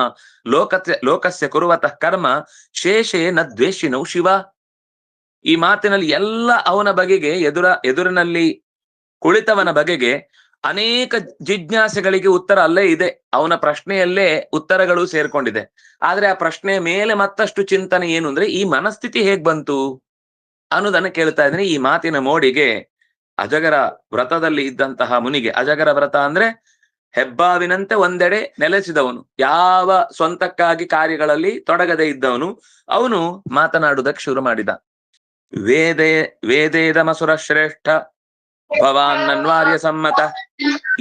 [SPEAKER 1] ಲೋಕಸ್ಯ ಕುರುವತಃ ಕರ್ಮ ಶೇಷೇ ನ ದ್ವೇಷಿನೌ ಶಿವ. ಈ ಮಾತಿನಲ್ಲಿ ಎಲ್ಲ ಅವನ ಬಗೆಗೆ ಎದುರಿನಲ್ಲಿ ಕುಳಿತವನ ಬಗೆಗೆ ಅನೇಕ ಜಿಜ್ಞಾಸೆಗಳಿಗೆ ಉತ್ತರ ಅಲ್ಲೇ ಇದೆ. ಅವನ ಪ್ರಶ್ನೆಯಲ್ಲೇ ಉತ್ತರಗಳು ಸೇರ್ಕೊಂಡಿದೆ. ಆದ್ರೆ ಆ ಪ್ರಶ್ನೆಯ ಮೇಲೆ ಮತ್ತಷ್ಟು ಚಿಂತನೆ ಏನು ಅಂದ್ರೆ, ಈ ಮನಸ್ಥಿತಿ ಹೇಗ್ ಬಂತು? ಅನ್ನೋದನ್ನ ಕೇಳ್ತಾ ಇದ್ದೀನಿ. ಈ ಮಾತಿನ ಮೋಡಿಗೆ ಅಜಗರ ವ್ರತದಲ್ಲಿ ಇದ್ದಂತಹ ಮುನಿಗೆ, ಅಜಗರ ವ್ರತ ಅಂದ್ರೆ ಹೆಬ್ಬಾವಿನಂತೆ ಒಂದೆಡೆ ನೆಲೆಸಿದವನು, ಯಾವ ಸ್ವಂತಕ್ಕಾಗಿ ಕಾರ್ಯಗಳಲ್ಲಿ ತೊಡಗದೆ ಇದ್ದವನು, ಅವನು ಮಾತನಾಡುವುದಕ್ಕೆ ಶುರು ಮಾಡಿದ. ವೇದೇದಮಸುರ ಶ್ರೇಷ್ಠ ಭವಾನ್ ಅನ್ವಾರ್ಯ ಸಮ್ಮತ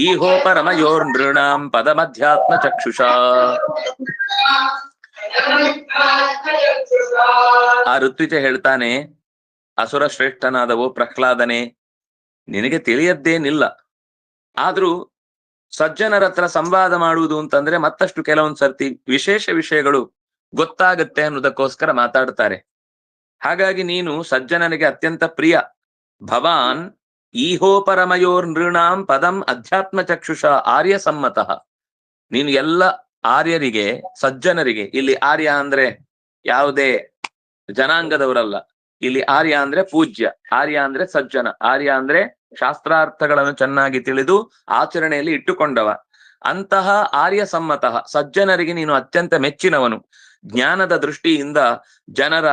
[SPEAKER 1] ಈಹೋ ಪರಮಯೋರ್ ನೃಣಾಂ ಪದಮಧ್ಯಾತ್ಮ ಚಕ್ಷುಷ. ಆ ಋತ್ವಿಜ ಹೇಳ್ತಾನೆ, ಅಸುರ ಶ್ರೇಷ್ಠನಾದವೋ ಪ್ರಹ್ಲಾದನೆ, ನಿನಗೆ ತಿಳಿಯದ್ದೇನಿಲ್ಲ. ಆದ್ರೂ ಸಜ್ಜನರ ಹತ್ರ ಸಂವಾದ ಮಾಡುವುದು ಅಂತಂದ್ರೆ ಮತ್ತಷ್ಟು ಕೆಲವೊಂದ್ ಸರ್ತಿ ವಿಶೇಷ ವಿಷಯಗಳು ಗೊತ್ತಾಗತ್ತೆ ಅನ್ನೋದಕ್ಕೋಸ್ಕರ ಮಾತಾಡ್ತಾರೆ. ಹಾಗಾಗಿ ನೀನು ಸಜ್ಜನನಿಗೆ ಅತ್ಯಂತ ಪ್ರಿಯ. ಭವಾನ್ ಈಹೋ ಪರಮಯೋರ್ ನೃಣಾಂ ಪದಂ ಅಧ್ಯಾತ್ಮ ಚಕ್ಷುಷ ಆರ್ಯ ಸಮ್ಮತಃ. ನೀನು ಎಲ್ಲ ಆರ್ಯರಿಗೆ, ಸಜ್ಜನರಿಗೆ, ಇಲ್ಲಿ ಆರ್ಯ ಅಂದ್ರೆ ಯಾವುದೇ ಜನಾಂಗದವರಲ್ಲ, ಇಲ್ಲಿ ಆರ್ಯ ಅಂದ್ರೆ ಪೂಜ್ಯ, ಆರ್ಯ ಅಂದ್ರೆ ಸಜ್ಜನ, ಆರ್ಯ ಅಂದ್ರೆ ಶಾಸ್ತ್ರಾರ್ಥಗಳನ್ನು ಚೆನ್ನಾಗಿ ತಿಳಿದು ಆಚರಣೆಯಲ್ಲಿ ಇಟ್ಟುಕೊಂಡವ. ಅಂತಹ ಆರ್ಯ ಸಮ್ಮತಃ ಸಜ್ಜನರಿಗೆ ನೀನು ಅತ್ಯಂತ ಮೆಚ್ಚಿನವನು. ಜ್ಞಾನದ ದೃಷ್ಟಿಯಿಂದ ಜನರ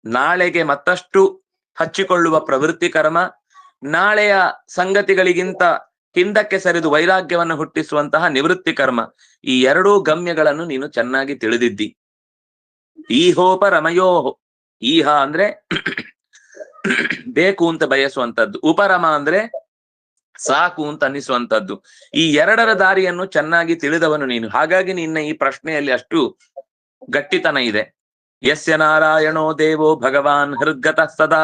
[SPEAKER 1] ನಾಳೆಗೆ ಮತ್ತಷ್ಟು ಹಚ್ಚಿಕೊಳ್ಳುವ ಪ್ರವೃತ್ತಿ ಕರ್ಮ, ನಾಳೆಯ ಸಂಗತಿಗಳಿಗಿಂತ ಹಿಂದಕ್ಕೆ ಸರಿದು ವೈರಾಗ್ಯವನ್ನು ಹುಟ್ಟಿಸುವಂತಹ ನಿವೃತ್ತಿ ಕರ್ಮ, ಈ ಎರಡೂ ಗಮ್ಯಗಳನ್ನು ನೀನು ಚೆನ್ನಾಗಿ ತಿಳಿದಿದ್ದಿ. ಈಹೋಪ ರಮಯೋಹೋ, ಈಹ ಅಂದ್ರೆ ಬೇಕು ಅಂತ ಬಯಸುವಂತದ್ದು, ಉಪರಮ ಅಂದ್ರೆ ಸಾಕು ಅಂತ ಅನ್ನಿಸುವಂತದ್ದು. ಈ ಎರಡರ ದಾರಿಯನ್ನು ಚೆನ್ನಾಗಿ ತಿಳಿದವನು ನೀನು. ಹಾಗಾಗಿ ನಿನ್ನ ಈ ಪ್ರಶ್ನೆಯಲ್ಲಿ ಅಷ್ಟು ಗಟ್ಟಿತನ ಇದೆ. ಯಸ್ಯ ನಾರಾಯಣೋ ದೇವೋ ಭಗವಾನ್ ಹೃದ್ಗತ ಸದಾ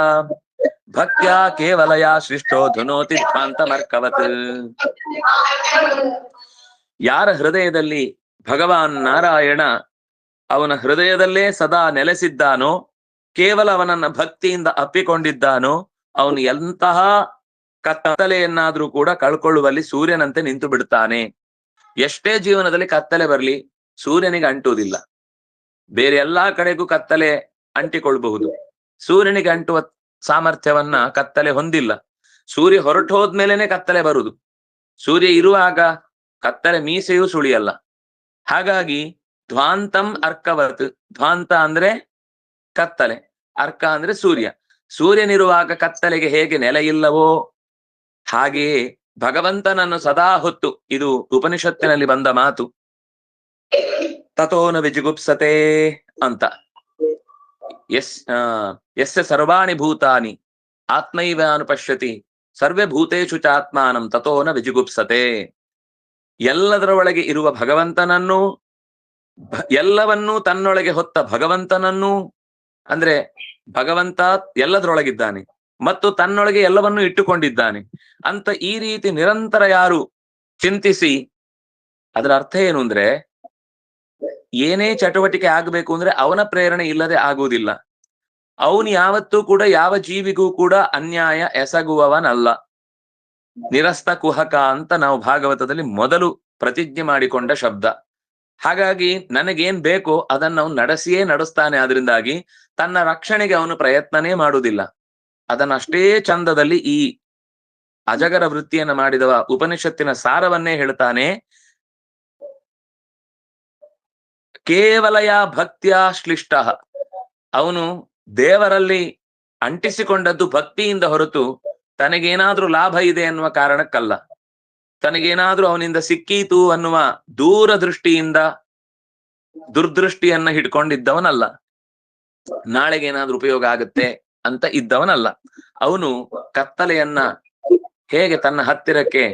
[SPEAKER 1] ಭಕ್ತ್ಯ ಕೇವಲಯ ಸೃಷ್ಟೋ ಧುನೋತಿ ಧ್ವಾಂತಮರ್ಕವತ್. ಯಾರ ಹೃದಯದಲ್ಲಿ ಭಗವಾನ್ ನಾರಾಯಣ ಅವನ ಹೃದಯದಲ್ಲೇ ಸದಾ ನೆಲೆಸಿದ್ದಾನೋ, ಕೇವಲ ಅವನನ್ನ ಭಕ್ತಿಯಿಂದ ಅಪ್ಪಿಕೊಂಡಿದ್ದಾನೋ, ಅವನು ಎಂತಹ ಕತ್ತಲೆಯನ್ನಾದ್ರೂ ಕೂಡ ಕಳ್ಕೊಳ್ಳುವಲ್ಲಿ ಸೂರ್ಯನಂತೆ ನಿಂತು ಬಿಡ್ತಾನೆ. ಎಷ್ಟೇ ಜೀವನದಲ್ಲಿ ಕತ್ತಲೆ ಬರ್ಲಿ ಸೂರ್ಯನಿಗೆ ಅಂಟುವುದಿಲ್ಲ. ಬೇರೆ ಎಲ್ಲಾ ಕಡೆಗೂ ಕತ್ತಲೆ ಅಂಟಿಕೊಳ್ಬಹುದು, ಸೂರ್ಯನಿಗೆ ಅಂಟುವ ಸಾಮರ್ಥ್ಯವನ್ನ ಕತ್ತಲೆ ಹೊಂದಿಲ್ಲ. ಸೂರ್ಯ ಹೊರಟು ಹೋದ್ಮೇಲೆನೆ ಕತ್ತಲೆ ಬರುದು. ಸೂರ್ಯ ಇರುವಾಗ ಕತ್ತಲೆ ಮೀಸೆಯೂ ಸುಳಿಯಲ್ಲ. ಹಾಗಾಗಿ ಧ್ವಾಂತಂ ಅರ್ಕವತ್, ಧ್ವಾಂತ ಅಂದ್ರೆ ಕತ್ತಲೆ, ಅರ್ಕ ಅಂದ್ರೆ ಸೂರ್ಯ. ಸೂರ್ಯನಿರುವಾಗ ಕತ್ತಲೆಗೆ ಹೇಗೆ ನೆಲೆ ಇಲ್ಲವೋ ಹಾಗೆಯೇ ಭಗವಂತನನ್ನು ಸದಾ ಹೊತ್ತು, ಇದು ಉಪನಿಷತ್ತಿನಲ್ಲಿ ಬಂದ ಮಾತು, ತಥೋನ ವಿಜಿಗುಪ್ಸತೆ ಅಂತ. ಯಸ್ಯ ಸರ್ವಾಣಿ ಭೂತಾನಿ ಆತ್ಮೈವ ಅನುಪಶ್ಯತಿ ಸರ್ವೇ ಭೂತೇಷು ಚಾತ್ಮಾನಂ ತಥೋನ ವಿಜಿಗುಪ್ಸತೆ. ಎಲ್ಲದರ ಒಳಗೆ ಇರುವ ಭಗವಂತನನ್ನು, ಎಲ್ಲವನ್ನೂ ತನ್ನೊಳಗೆ ಹೊತ್ತ ಭಗವಂತನನ್ನು, ಅಂದ್ರೆ ಭಗವಂತ ಎಲ್ಲದರೊಳಗಿದ್ದಾನೆ ಮತ್ತು ತನ್ನೊಳಗೆ ಎಲ್ಲವನ್ನೂ ಇಟ್ಟುಕೊಂಡಿದ್ದಾನೆ ಅಂತ ಈ ರೀತಿ ನಿರಂತರ ಯಾರು ಚಿಂತಿಸಿ, ಅದರ ಅರ್ಥ ಏನು ಅಂದ್ರೆ ಏನೇ ಚಟುವಟಿಕೆ ಆಗ್ಬೇಕು ಅಂದ್ರೆ ಅವನ ಪ್ರೇರಣೆ ಇಲ್ಲದೆ ಆಗುವುದಿಲ್ಲ. ಅವನು ಯಾವತ್ತೂ ಕೂಡ ಯಾವ ಜೀವಿಗೂ ಕೂಡ ಅನ್ಯಾಯ ಎಸಗುವವನಲ್ಲ. ನಿರಸ್ತ ಕುಹಕ ಅಂತ ನಾವು ಭಾಗವತದಲ್ಲಿ ಮೊದಲು ಪ್ರತಿಜ್ಞೆ ಮಾಡಿಕೊಂಡ ಶಬ್ದ. ಹಾಗಾಗಿ ನನಗೇನ್ ಬೇಕೋ ಅದನ್ನ ಅವನು ನಡೆಸಿಯೇ ನಡೆಸ್ತಾನೆ. ಆದ್ರಿಂದಾಗಿ ತನ್ನ ರಕ್ಷಣೆಗೆ ಅವನು ಪ್ರಯತ್ನನೇ ಮಾಡುವುದಿಲ್ಲ. ಅದನ್ನಷ್ಟೇ ಚಂದದಲ್ಲಿ ಈ ಅಜಗರ ವೃತ್ತಿಯನ್ನು ಮಾಡಿದವ ಉಪನಿಷತ್ತಿನ ಸಾರವನ್ನೇ ಹೇಳ್ತಾನೆ. ಕೇವಲಯ ಭಕ್ತಿಯ ಶ್ಲಿಷ್ಟ, ಅವನು ದೇವರಲ್ಲಿ ಅಂಟಿಸಿಕೊಂಡದ್ದು ಭಕ್ತಿಯಿಂದ ಹೊರತು ತನಗೇನಾದ್ರೂ ಲಾಭ ಇದೆ ಅನ್ನುವ ಕಾರಣಕ್ಕಲ್ಲ, ತನಗೇನಾದ್ರೂ ಅವನಿಂದ ಸಿಕ್ಕೀತು ಅನ್ನುವ ದೂರದೃಷ್ಟಿಯಿಂದ ದುರ್ದೃಷ್ಟಿಯನ್ನ ಹಿಡ್ಕೊಂಡಿದ್ದವನಲ್ಲ, ನಾಳೆಗೇನಾದ್ರೂ ಉಪಯೋಗ ಆಗತ್ತೆ ಅಂತ ಇದ್ದವನಲ್ಲ. ಅವನು ಕತ್ತಲೆಯನ್ನ ಹೇಗೆ ತನ್ನ ಹತ್ತಿರಕ್ಕೆ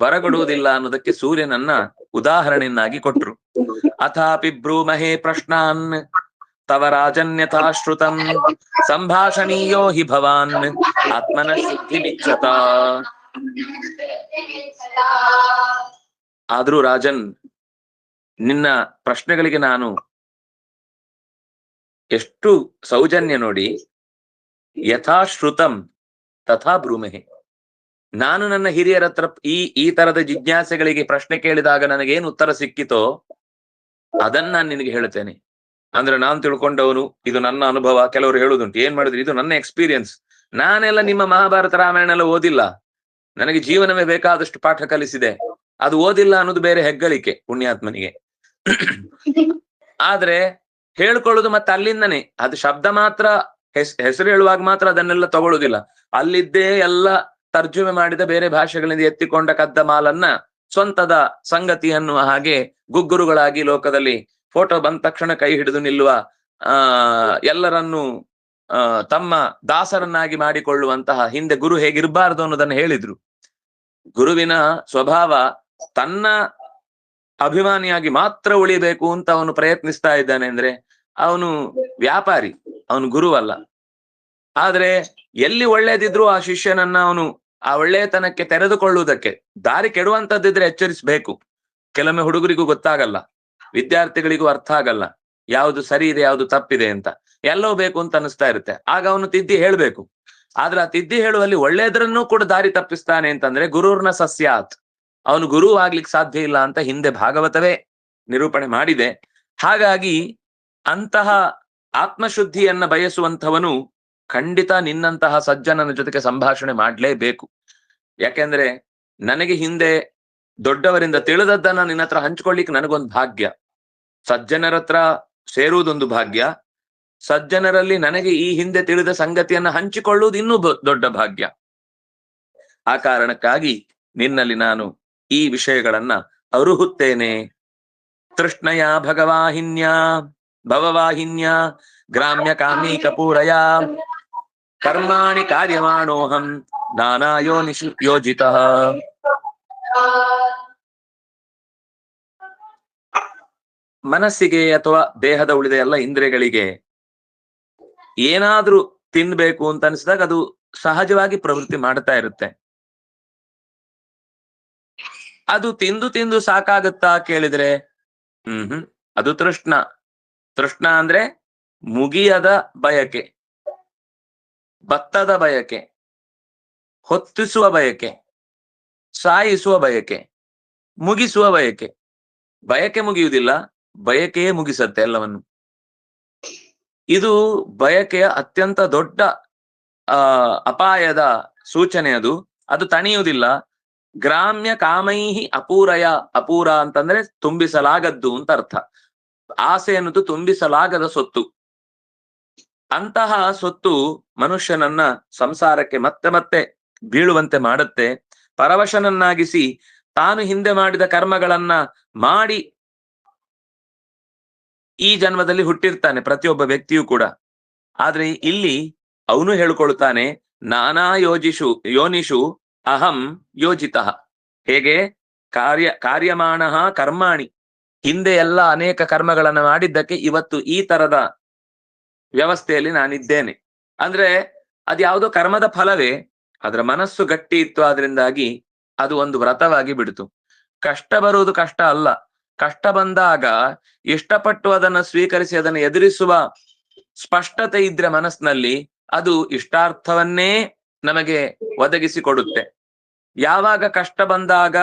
[SPEAKER 1] ಬರಗೊಡುವುದಿಲ್ಲ ಅನ್ನೋದಕ್ಕೆ ಸೂರ್ಯನನ್ನ ಉದಾಹರಣೆಯನ್ನಾಗಿ ಕೊಟ್ರು. ಅಥಾಪಿ ಬ್ರೂಮಹೇ ಪ್ರಶ್ನಾನ್ ತವ ರಾಜನ್ಯಥಾಶ್ರುತಂ ಸಂಭಾಷಣೀಯೋ ಹಿ ಭವಾನ್ ಆತ್ಮನ ಶುದ್ಧಿ ವಿಚ್ಛತ. ಆದ್ರೂ ರಾಜನ್, ನಿನ್ನ ಪ್ರಶ್ನೆಗಳಿಗೆ ನಾನು ಎಷ್ಟು ಸೌಜನ್ಯ ನೋಡಿ. ಯಥಾಶ್ರುತಂ ತಥಾ ಬ್ರೂಮಹೆ. ನಾನು ನನ್ನ ಹಿರಿಯರ ಹತ್ರ ಈ ತರದ ಜಿಜ್ಞಾಸೆಗಳಿಗೆ ಪ್ರಶ್ನೆ ಕೇಳಿದಾಗ ನನಗೇನು ಉತ್ತರ ಸಿಕ್ಕಿತೋ ಅದನ್ನ ನಾನು ನಿನಗೆ ಹೇಳ್ತೇನೆ. ಅಂದ್ರೆ ನಾನು ತಿಳ್ಕೊಂಡವನು, ಇದು ನನ್ನ ಅನುಭವ. ಕೆಲವರು ಹೇಳುದುಂಟು, ಏನ್ ಮಾಡಿದ್ರು, ಇದು ನನ್ನ ಎಕ್ಸ್ಪೀರಿಯನ್ಸ್. ನಾನೆಲ್ಲ ನಿಮ್ಮ ಮಹಾಭಾರತ ರಾಮಾಯಣ ಎಲ್ಲ ಓದಿಲ್ಲ, ನನಗೆ ಜೀವನವೇ ಬೇಕಾದಷ್ಟು ಪಾಠ ಕಲಿಸಿದೆ. ಅದು ಓದಿಲ್ಲ ಅನ್ನೋದು ಬೇರೆ ಹೆಗ್ಗಳಿಕೆ ಪುಣ್ಯಾತ್ಮನಿಗೆ. ಆದ್ರೆ ಹೇಳ್ಕೊಳ್ಳುದು ಮತ್ತೆ ಅಲ್ಲಿಂದನೇ, ಅದು ಶಬ್ದ ಮಾತ್ರ ಹೆಸರು ಹೇಳುವಾಗ ಮಾತ್ರ ಅದನ್ನೆಲ್ಲ ತಗೊಳ್ಳುದಿಲ್ಲ. ಅಲ್ಲಿದ್ದೇ ಎಲ್ಲ ತರ್ಜುಮೆ ಮಾಡಿದ ಬೇರೆ ಭಾಷೆಗಳಿಂದ ಎತ್ತಿಕೊಂಡ ಕದ್ದ ಮಾಲನ್ನ ಸ್ವಂತದ ಸಂಗತಿ ಅನ್ನುವ ಹಾಗೆ ಗುಗ್ಗುರುಗಳಾಗಿ ಲೋಕದಲ್ಲಿ ಫೋಟೋ ಬಂದ ತಕ್ಷಣ ಕೈ ಹಿಡಿದು ನಿಲ್ಲುವ ಎಲ್ಲರನ್ನು ತಮ್ಮ ದಾಸರನ್ನಾಗಿ ಮಾಡಿಕೊಳ್ಳುವಂತಹ, ಹಿಂದೆ ಗುರು ಹೇಗಿರಬಾರದು ಅನ್ನೋದನ್ನ ಹೇಳಿದ್ರು. ಗುರುವಿನ ಸ್ವಭಾವ ತನ್ನ ಅಭಿಮಾನಿಯಾಗಿ ಮಾತ್ರ ಉಳಿಬೇಕು ಅಂತ ಅವನು ಪ್ರಯತ್ನಿಸ್ತಾ ಇದ್ದಾನೆ ಅಂದ್ರೆ ಅವನು ವ್ಯಾಪಾರಿ, ಅವನು ಗುರುವಲ್ಲ. ಆದ್ರೆ ಎಲ್ಲಿ ಒಳ್ಳೇದಿದ್ರು ಆ ಶಿಷ್ಯನನ್ನ ಅವನು ಆ ಒಳ್ಳೆಯತನಕ್ಕೆ ತೆರೆದುಕೊಳ್ಳುವುದಕ್ಕೆ, ದಾರಿ ಕೆಡುವಂತದ್ದಿದ್ರೆ ಎಚ್ಚರಿಸಬೇಕು. ಕೆಲವೊಮ್ಮೆ ಹುಡುಗರಿಗೂ ಗೊತ್ತಾಗಲ್ಲ, ವಿದ್ಯಾರ್ಥಿಗಳಿಗೂ ಅರ್ಥ ಆಗಲ್ಲ ಯಾವುದು ಸರಿ ಇದೆ ಯಾವುದು ತಪ್ಪಿದೆ ಅಂತ, ಎಲ್ಲೋ ಬೇಕು ಅಂತ ಅನಿಸ್ತಾ ಇರುತ್ತೆ. ಆಗ ಅವನು ತಿದ್ದಿ ಹೇಳ್ಬೇಕು. ಆದ್ರೆ ಆ ತಿದ್ದಿ ಹೇಳುವಲ್ಲಿ ಒಳ್ಳೆಯದ್ರನ್ನೂ ಕೂಡ ದಾರಿ ತಪ್ಪಿಸ್ತಾನೆ ಅಂತಂದ್ರೆ ಗುರುರ್ನ ಸಸ್ಯಾತ್, ಅವನು ಗುರು ಆಗ್ಲಿಕ್ಕೆ ಸಾಧ್ಯ ಇಲ್ಲ ಅಂತ ಹಿಂದೆ ಭಾಗವತವೇ ನಿರೂಪಣೆ ಮಾಡಿದೆ. ಹಾಗಾಗಿ ಅಂತಹ ಆತ್ಮಶುದ್ಧಿಯನ್ನ ಬಯಸುವಂಥವನು ಖಂಡಿತ ನಿನ್ನಂತಹ ಸಜ್ಜನನ ಜೊತೆಗೆ ಸಂಭಾಷಣೆ ಮಾಡ್ಲೇಬೇಕು. ಯಾಕೆಂದ್ರೆ ನನಗೆ ಹಿಂದೆ ದೊಡ್ಡವರಿಂದ ತಿಳಿದದ್ದನ್ನ ನಿನ್ನ ಹತ್ರ ಹಂಚ್ಕೊಳ್ಳಿಕ್ಕೆ ನನಗೊಂದು ಭಾಗ್ಯ, ಸಜ್ಜನರ ಹತ್ರ ಸೇರುವುದೊಂದು ಭಾಗ್ಯ, ಸಜ್ಜನರಲ್ಲಿ ನನಗೆ ಈ ಹಿಂದೆ ತಿಳಿದ ಸಂಗತಿಯನ್ನ ಹಂಚಿಕೊಳ್ಳುವುದು ಇನ್ನೂ ದೊಡ್ಡ ಭಾಗ್ಯ. ಆ ಕಾರಣಕ್ಕಾಗಿ ನಿನ್ನಲ್ಲಿ ನಾನು ಈ ವಿಷಯಗಳನ್ನ ಅರುಹುತ್ತೇನೆ. ತೃಷ್ಣಯ ಭವವಾಹಿನ್ಯ ಗ್ರಾಮ್ಯ ಕಾಮೀಕ ಪೂರಯ ಕರ್ಮಾಣಿ ಕಾರ್ಯಮಾಣೋಹಂ ನಾನಾಯೋನಿಷು ಯೋಜಿತಃ. ಮನಸ್ಸಿಗೆ ಅಥವಾ ದೇಹದ ಉಳಿದ ಎಲ್ಲ ಇಂದ್ರಿಯಗಳಿಗೆ ಏನಾದ್ರೂ ತಿನ್ಬೇಕು ಅಂತ ಅನಿಸಿದಾಗ ಅದು ಸಹಜವಾಗಿ ಪ್ರವೃತ್ತಿ ಮಾಡ್ತಾ ಇರುತ್ತೆ. ಅದು ತಿಂದು ತಿಂದು ಸಾಕಾಗುತ್ತಾ ಕೇಳಿದ್ರೆ ಅದು ತೃಷ್ಣ ಅಂದ್ರೆ ಮುಗಿಯದ ಬಯಕೆ, ಬತ್ತದ ಬಯಕೆ, ಹೊತ್ತಿಸುವ ಬಯಕೆ, ಸಾಯಿಸುವ ಬಯಕೆ, ಮುಗಿಸುವ ಬಯಕೆ. ಬಯಕೆ ಮುಗಿಯುವುದಿಲ್ಲ, ಬಯಕೆಯೇ ಮುಗಿಸತ್ತೆ ಎಲ್ಲವನ್ನು. ಇದು ಬಯಕೆಯ ಅತ್ಯಂತ ದೊಡ್ಡ ಅಪಾಯದ ಸೂಚನೆ. ಅದು ತಣಿಯುವುದಿಲ್ಲ. ಗ್ರಾಮ್ಯ ಕಾಮೈಹಿ ಅಪೂರಯ, ಅಪೂರ ಅಂತಂದ್ರೆ ತುಂಬಿಸಲಾಗದ್ದು ಅಂತ ಅರ್ಥ. ಆಸೆ ಅನ್ನೋದು ತುಂಬಿಸಲಾಗದ ಸೊತ್ತು. ಅಂತಹ ಸೊತ್ತು ಮನುಷ್ಯನನ್ನ ಸಂಸಾರಕ್ಕೆ ಮತ್ತೆ ಮತ್ತೆ ಬೀಳುವಂತೆ ಮಾಡುತ್ತೆ, ಪರವಶನನ್ನಾಗಿಸಿ ತಾನು ಹಿಂದೆ ಮಾಡಿದ ಕರ್ಮಗಳನ್ನ ಮಾಡಿ ಈ ಜನ್ಮದಲ್ಲಿ ಹುಟ್ಟಿರ್ತಾನೆ ಪ್ರತಿಯೊಬ್ಬ ವ್ಯಕ್ತಿಯೂ ಕೂಡ. ಆದ್ರೆ ಇಲ್ಲಿ ಅವನು ಹೇಳ್ಕೊಳ್ತಾನೆ, ನಾನಾ ಯೋನಿಷು ಅಹಂ ಯೋಜಿತಃ. ಹೇಗೆ ಕಾರ್ಯಮಾಣ ಕರ್ಮಾಣಿ, ಹಿಂದೆ ಎಲ್ಲ ಅನೇಕ ಕರ್ಮಗಳನ್ನ ಮಾಡಿದ್ದಕ್ಕೆ ಇವತ್ತು ಈ ತರದ ವ್ಯವಸ್ಥೆಯಲ್ಲಿ ನಾನಿದ್ದೇನೆ. ಅಂದ್ರೆ ಅದ್ಯಾವುದೋ ಕರ್ಮದ ಫಲವೇ, ಅದರ ಮನಸ್ಸು ಗಟ್ಟಿ ಇತ್ತು, ಆದ್ರಿಂದಾಗಿ ಅದು ಒಂದು ವ್ರತವಾಗಿ ಬಿಡ್ತು. ಕಷ್ಟ ಬರುವುದು ಕಷ್ಟ ಅಲ್ಲ, ಕಷ್ಟ ಬಂದಾಗ ಇಷ್ಟಪಟ್ಟು ಅದನ್ನ ಸ್ವೀಕರಿಸಿ ಅದನ್ನು ಎದುರಿಸುವ ಸ್ಪಷ್ಟತೆ ಇದ್ರೆ ಮನಸ್ಸಿನಲ್ಲಿ ಅದು ಇಷ್ಟಾರ್ಥವನ್ನೇ ನಮಗೆ ಒದಗಿಸಿ ಕೊಡುತ್ತೆ. ಯಾವಾಗ ಕಷ್ಟ ಬಂದಾಗ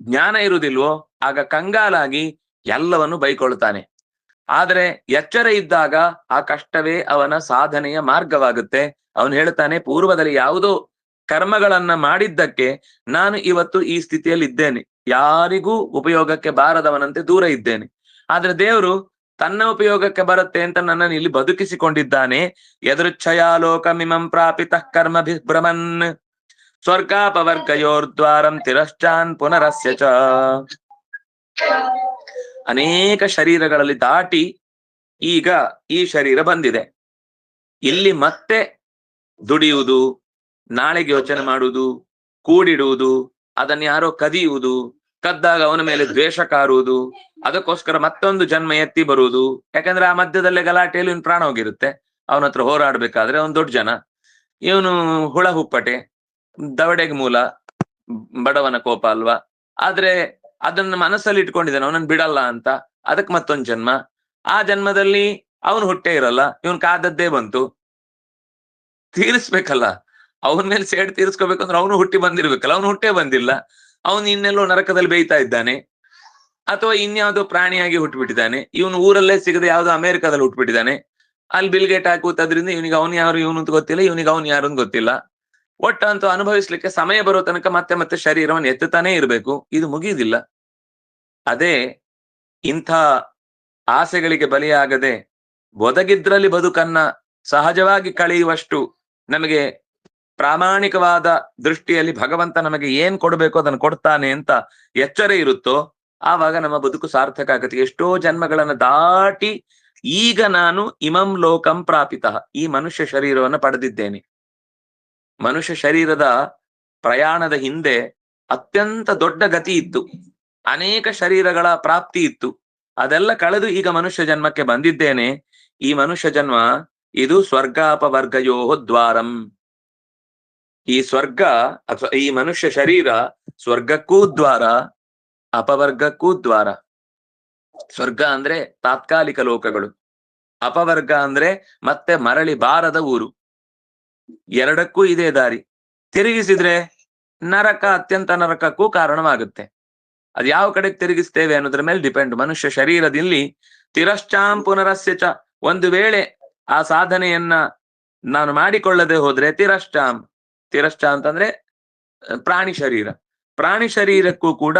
[SPEAKER 1] ಜ್ಞಾನ ಇರುವುದಿಲ್ವೋ ಆಗ ಕಂಗಾಲಾಗಿ ಎಲ್ಲವನ್ನು ಬೈಕೊಳ್ತಾನೆ. ಆದ್ರೆ ಎಚ್ಚರ ಇದ್ದಾಗ ಆ ಕಷ್ಟವೇ ಅವನ ಸಾಧನೆಯ ಮಾರ್ಗವಾಗುತ್ತೆ. ಅವನು ಹೇಳ್ತಾನೆ, ಪೂರ್ವದಲ್ಲಿ ಯಾವುದೋ ಕರ್ಮಗಳನ್ನ ಮಾಡಿದ್ದಕ್ಕೆ ನಾನು ಇವತ್ತು ಈ ಸ್ಥಿತಿಯಲ್ಲಿ ಇದ್ದೇನೆ, ಯಾರಿಗೂ ಉಪಯೋಗಕ್ಕೆ ಬಾರದವನಂತೆ ದೂರ ಇದ್ದೇನೆ. ಆದ್ರೆ ದೇವರು ತನ್ನ ಉಪಯೋಗಕ್ಕೆ ಬರುತ್ತೆ ಅಂತ ನನ್ನನ್ನು ಇಲ್ಲಿ ಬದುಕಿಸಿಕೊಂಡಿದ್ದಾನೆ. ಯದೃಚ್ಛಯ ಲೋಕಮಿಮಂ ಪ್ರಾಪಿತಃ ಕರ್ಮಭಿಭ್ರಮನ್ ಸ್ವರ್ಗಾಪವರ್ಗಯೋರ್ದ್ವಾರಂ ತಿರಶ್ಚಾನ್ ಪುನರಸ್ಯ ಚ. ಅನೇಕ ಶರೀರಗಳಲ್ಲಿ ದಾಟಿ ಈಗ ಈ ಶರೀರ ಬಂದಿದೆ. ಇಲ್ಲಿ ಮತ್ತೆ ದುಡಿಯುವುದು, ನಾಳೆಗೆ ಯೋಚನೆ ಮಾಡುವುದು, ಕೂಡಿಡುವುದು, ಅದನ್ನ ಯಾರೋ ಕದಿಯುವುದು, ಕದ್ದಾಗ ಅವನ ಮೇಲೆ ದ್ವೇಷ ಕಾರುವುದು, ಅದಕ್ಕೋಸ್ಕರ ಮತ್ತೊಂದು ಜನ್ಮ ಎತ್ತಿ ಬರುವುದು. ಯಾಕಂದ್ರೆ ಆ ಮಧ್ಯದಲ್ಲೇ ಗಲಾಟೆಯಲ್ಲಿ ಇವನು ಪ್ರಾಣ ಹೋಗಿರುತ್ತೆ. ಅವನ ಹತ್ರ ಹೋರಾಡ್ಬೇಕಾದ್ರೆ ಅವನು ದೊಡ್ಡ ಜನ, ಇವನು ಹುಳ ಹುಪ್ಪಟೆ, ದವಡೆಗೆ ಮೂಲ, ಬಡವನ ಕೋಪ ಅಲ್ವಾ. ಆದ್ರೆ ಅದನ್ನ ಮನಸ್ಸಲ್ಲಿ ಇಟ್ಕೊಂಡಿದ್ದಾನೆ, ಅವನನ್ನ ಬಿಡಲ್ಲ ಅಂತ. ಅದಕ್ ಮತ್ತೊಂದು ಜನ್ಮ, ಆ ಜನ್ಮದಲ್ಲಿ ಅವನು ಹುಟ್ಟೇ ಇರಲ್ಲ, ಇವನ್ ಕಾದದ್ದೇ ಬಂತು, ತೀರಿಸ್ಬೇಕಲ್ಲ. ಅವನ ಮೇಲೆ ಸೇಡ್ ತೀರಿಸ್ಕೋಬೇಕಂದ್ರೆ ಅವನು ಹುಟ್ಟಿ ಬಂದಿರ್ಬೇಕಲ್ಲ, ಅವನು ಹುಟ್ಟೇ ಬಂದಿಲ್ಲ. ಅವನು ಇನ್ನೆಲ್ಲೋ ನರಕದಲ್ಲಿ ಬೇಯ್ತಾ ಇದ್ದಾನೆ, ಅಥವಾ ಇನ್ಯಾವುದೋ ಪ್ರಾಣಿಯಾಗಿ ಹುಟ್ಟುಬಿಟ್ಟಿದ್ದಾನೆ. ಇವನು ಊರಲ್ಲೇ ಸಿಗದೆ ಯಾವ್ದೋ ಅಮೆರಿಕದಲ್ಲಿ ಹುಟ್ಟುಬಿಟ್ಟಿದ್ದಾನೆ. ಅಲ್ಲಿ ಬಿಲ್ಗೇಟ್ ಹಾಕುತ್ತದ್ರಿಂದ ಇವನಿಗೆ ಅವನು ಯಾರು ಇವನು ಅಂತ ಗೊತ್ತಿಲ್ಲ, ಇವನಿಗೆ ಅವನು ಯಾರು ಅಂತ ಗೊತ್ತಿಲ್ಲ. ಒಟ್ಟಂತೂ ಅನುಭವಿಸ್ಲಿಕ್ಕೆ ಸಮಯ ಬರೋ ತನಕ ಮತ್ತೆ ಮತ್ತೆ ಶರೀರವನ್ನು ಎತ್ತುತ್ತಾನೇ ಇರಬೇಕು. ಇದು ಮುಗಿಯುವುದಿಲ್ಲ. ಅದೇ ಇಂಥ ಆಸೆಗಳಿಗೆ ಬಲಿಯಾಗದೆ ಒದಗಿದ್ರಲ್ಲಿ ಬದುಕನ್ನ ಸಹಜವಾಗಿ ಕಳೆಯುವಷ್ಟು ನಮಗೆ ಪ್ರಾಮಾಣಿಕವಾದ ದೃಷ್ಟಿಯಲ್ಲಿ ಭಗವಂತ ನಮಗೆ ಏನ್ ಕೊಡ್ಬೇಕು ಅದನ್ನು ಕೊಡ್ತಾನೆ ಅಂತ ಎಚ್ಚರ ಇರುತ್ತೋ ಆವಾಗ ನಮ್ಮ ಬದುಕು ಸಾರ್ಥಕ ಆಗುತ್ತೆ. ಎಷ್ಟೋ ಜನ್ಮಗಳನ್ನ ದಾಟಿ ಈಗ ನಾನು ಇಮಂ ಲೋಕಂ ಪ್ರಾಪಿತ, ಈ ಮನುಷ್ಯ ಶರೀರವನ್ನು ಪಡೆದಿದ್ದೇನೆ. ಮನುಷ್ಯ ಶರೀರದ ಪ್ರಯಾಣದ ಹಿಂದೆ ಅತ್ಯಂತ ದೊಡ್ಡ ಗತಿ ಇತ್ತು, ಅನೇಕ ಶರೀರಗಳ ಪ್ರಾಪ್ತಿ ಇತ್ತು. ಅದೆಲ್ಲ ಕಳೆದು ಈಗ ಮನುಷ್ಯ ಜನ್ಮಕ್ಕೆ ಬಂದಿದ್ದೇನೆ. ಈ ಮನುಷ್ಯ ಜನ್ಮ ಇದು ಸ್ವರ್ಗಾಪವರ್ಗಯೋ ದ್ವಾರಂ. ಈ ಸ್ವರ್ಗ ಅಥವಾ ಈ ಮನುಷ್ಯ ಶರೀರ ಸ್ವರ್ಗಕ್ಕೂ ದ್ವಾರ, ಅಪವರ್ಗಕ್ಕೂ ದ್ವಾರ. ಸ್ವರ್ಗ ಅಂದ್ರೆ ತಾತ್ಕಾಲಿಕ ಲೋಕಗಳು, ಅಪವರ್ಗ ಅಂದ್ರೆ ಮತ್ತೆ ಮರಳಿ ಬಾರದ ಊರು. ಎರಡಕ್ಕೂ ಇದೇ ದಾರಿ. ತಿರುಗಿಸಿದ್ರೆ ನರಕ, ಅತ್ಯಂತ ನರಕಕ್ಕೂ ಕಾರಣವಾಗುತ್ತೆ. ಅದ್ ಯಾವ ಕಡೆಗೆ ತಿರುಗಿಸ್ತೇವೆ ಅನ್ನೋದ್ರ ಮೇಲೆ ಡಿಪೆಂಡ್. ಮನುಷ್ಯ ಶರೀರದಲ್ಲಿ ತಿರಶ್ಚಾಂ ಪುನರಸ್ಯ ಚ, ಒಂದು ವೇಳೆ ಆ ಸಾಧನೆಯನ್ನ ನಾನು ಮಾಡಿಕೊಳ್ಳದೆ ಹೋದ್ರೆ ತಿರಶ್ಚಾಂ, ತಿರಶ್ಚ ಅಂತಂದ್ರೆ ಪ್ರಾಣಿ ಶರೀರ, ಪ್ರಾಣಿ ಶರೀರಕ್ಕೂ ಕೂಡ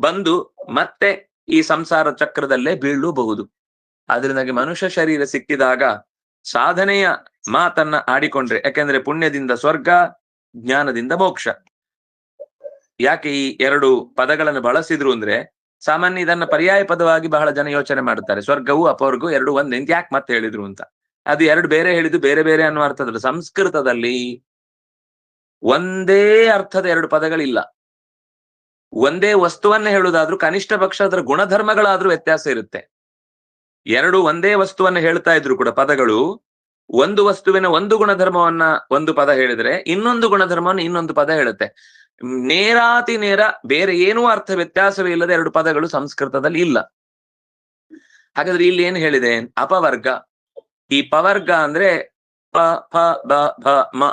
[SPEAKER 1] ಬಂದು ಮತ್ತೆ ಈ ಸಂಸಾರ ಚಕ್ರದಲ್ಲೇ ಬೀಳಬಹುದು. ಆದ್ರಿಂದಾಗಿ ಮನುಷ್ಯ ಶರೀರ ಸಿಕ್ಕಿದಾಗ ಸಾಧನೆಯ ಮಾತನ್ನ ಆಡಿಕೊಂಡ್ರೆ, ಯಾಕೆಂದ್ರೆ ಪುಣ್ಯದಿಂದ ಸ್ವರ್ಗ, ಜ್ಞಾನದಿಂದ ಮೋಕ್ಷ. ಯಾಕೆ ಈ ಎರಡು ಪದಗಳನ್ನು ಬಳಸಿದ್ರು ಅಂದ್ರೆ, ಸಾಮಾನ್ಯ ಇದನ್ನ ಪರ್ಯಾಯ ಪದವಾಗಿ ಬಹಳ ಜನ ಯೋಚನೆ ಮಾಡ್ತಾರೆ. ಸ್ವರ್ಗವು ಅಪವರ್ಗವು ಎರಡು ಒಂದೇ ಅಂತ ಯಾಕೆ ಮತ್ತೆ ಹೇಳಿದ್ರು ಅಂತ. ಅದು ಎರಡು ಬೇರೆ ಹೇಳಿದ್ದು ಬೇರೆ ಬೇರೆ ಅನ್ನೋ ಅರ್ಥದಲ್ಲಿ. ಸಂಸ್ಕೃತದಲ್ಲಿ ಒಂದೇ ಅರ್ಥದ ಎರಡು ಪದಗಳಿಲ್ಲ. ಒಂದೇ ವಸ್ತುವನ್ನೇ ಹೇಳುವುದಾದ್ರೂ ಕನಿಷ್ಠ ಪಕ್ಷ ಅದರ ಗುಣಧರ್ಮಗಳಾದ್ರೂ ವ್ಯತ್ಯಾಸ ಇರುತ್ತೆ. ಎರಡು ಒಂದೇ ವಸ್ತುವನ್ನ ಹೇಳ್ತಾ ಇದ್ರು ಕೂಡ ಪದಗಳು, ಒಂದು ವಸ್ತುವಿನ ಒಂದು ಗುಣಧರ್ಮವನ್ನ ಒಂದು ಪದ ಹೇಳಿದ್ರೆ ಇನ್ನೊಂದು ಗುಣಧರ್ಮವನ್ನು ಇನ್ನೊಂದು ಪದ ಹೇಳುತ್ತೆ. ನೇರಾತಿ ನೇರ ಬೇರೆ ಏನೂ ಅರ್ಥ ವ್ಯತ್ಯಾಸವೇ ಇಲ್ಲದೆ ಎರಡು ಪದಗಳು ಸಂಸ್ಕೃತದಲ್ಲಿ ಇಲ್ಲ. ಹಾಗಾದ್ರೆ ಇಲ್ಲಿ ಏನ್ ಹೇಳಿದೆ? ಅಪವರ್ಗ. ಈ ಪವರ್ಗ ಅಂದ್ರೆ ಪ ಫ ಬ ಭ ಮ,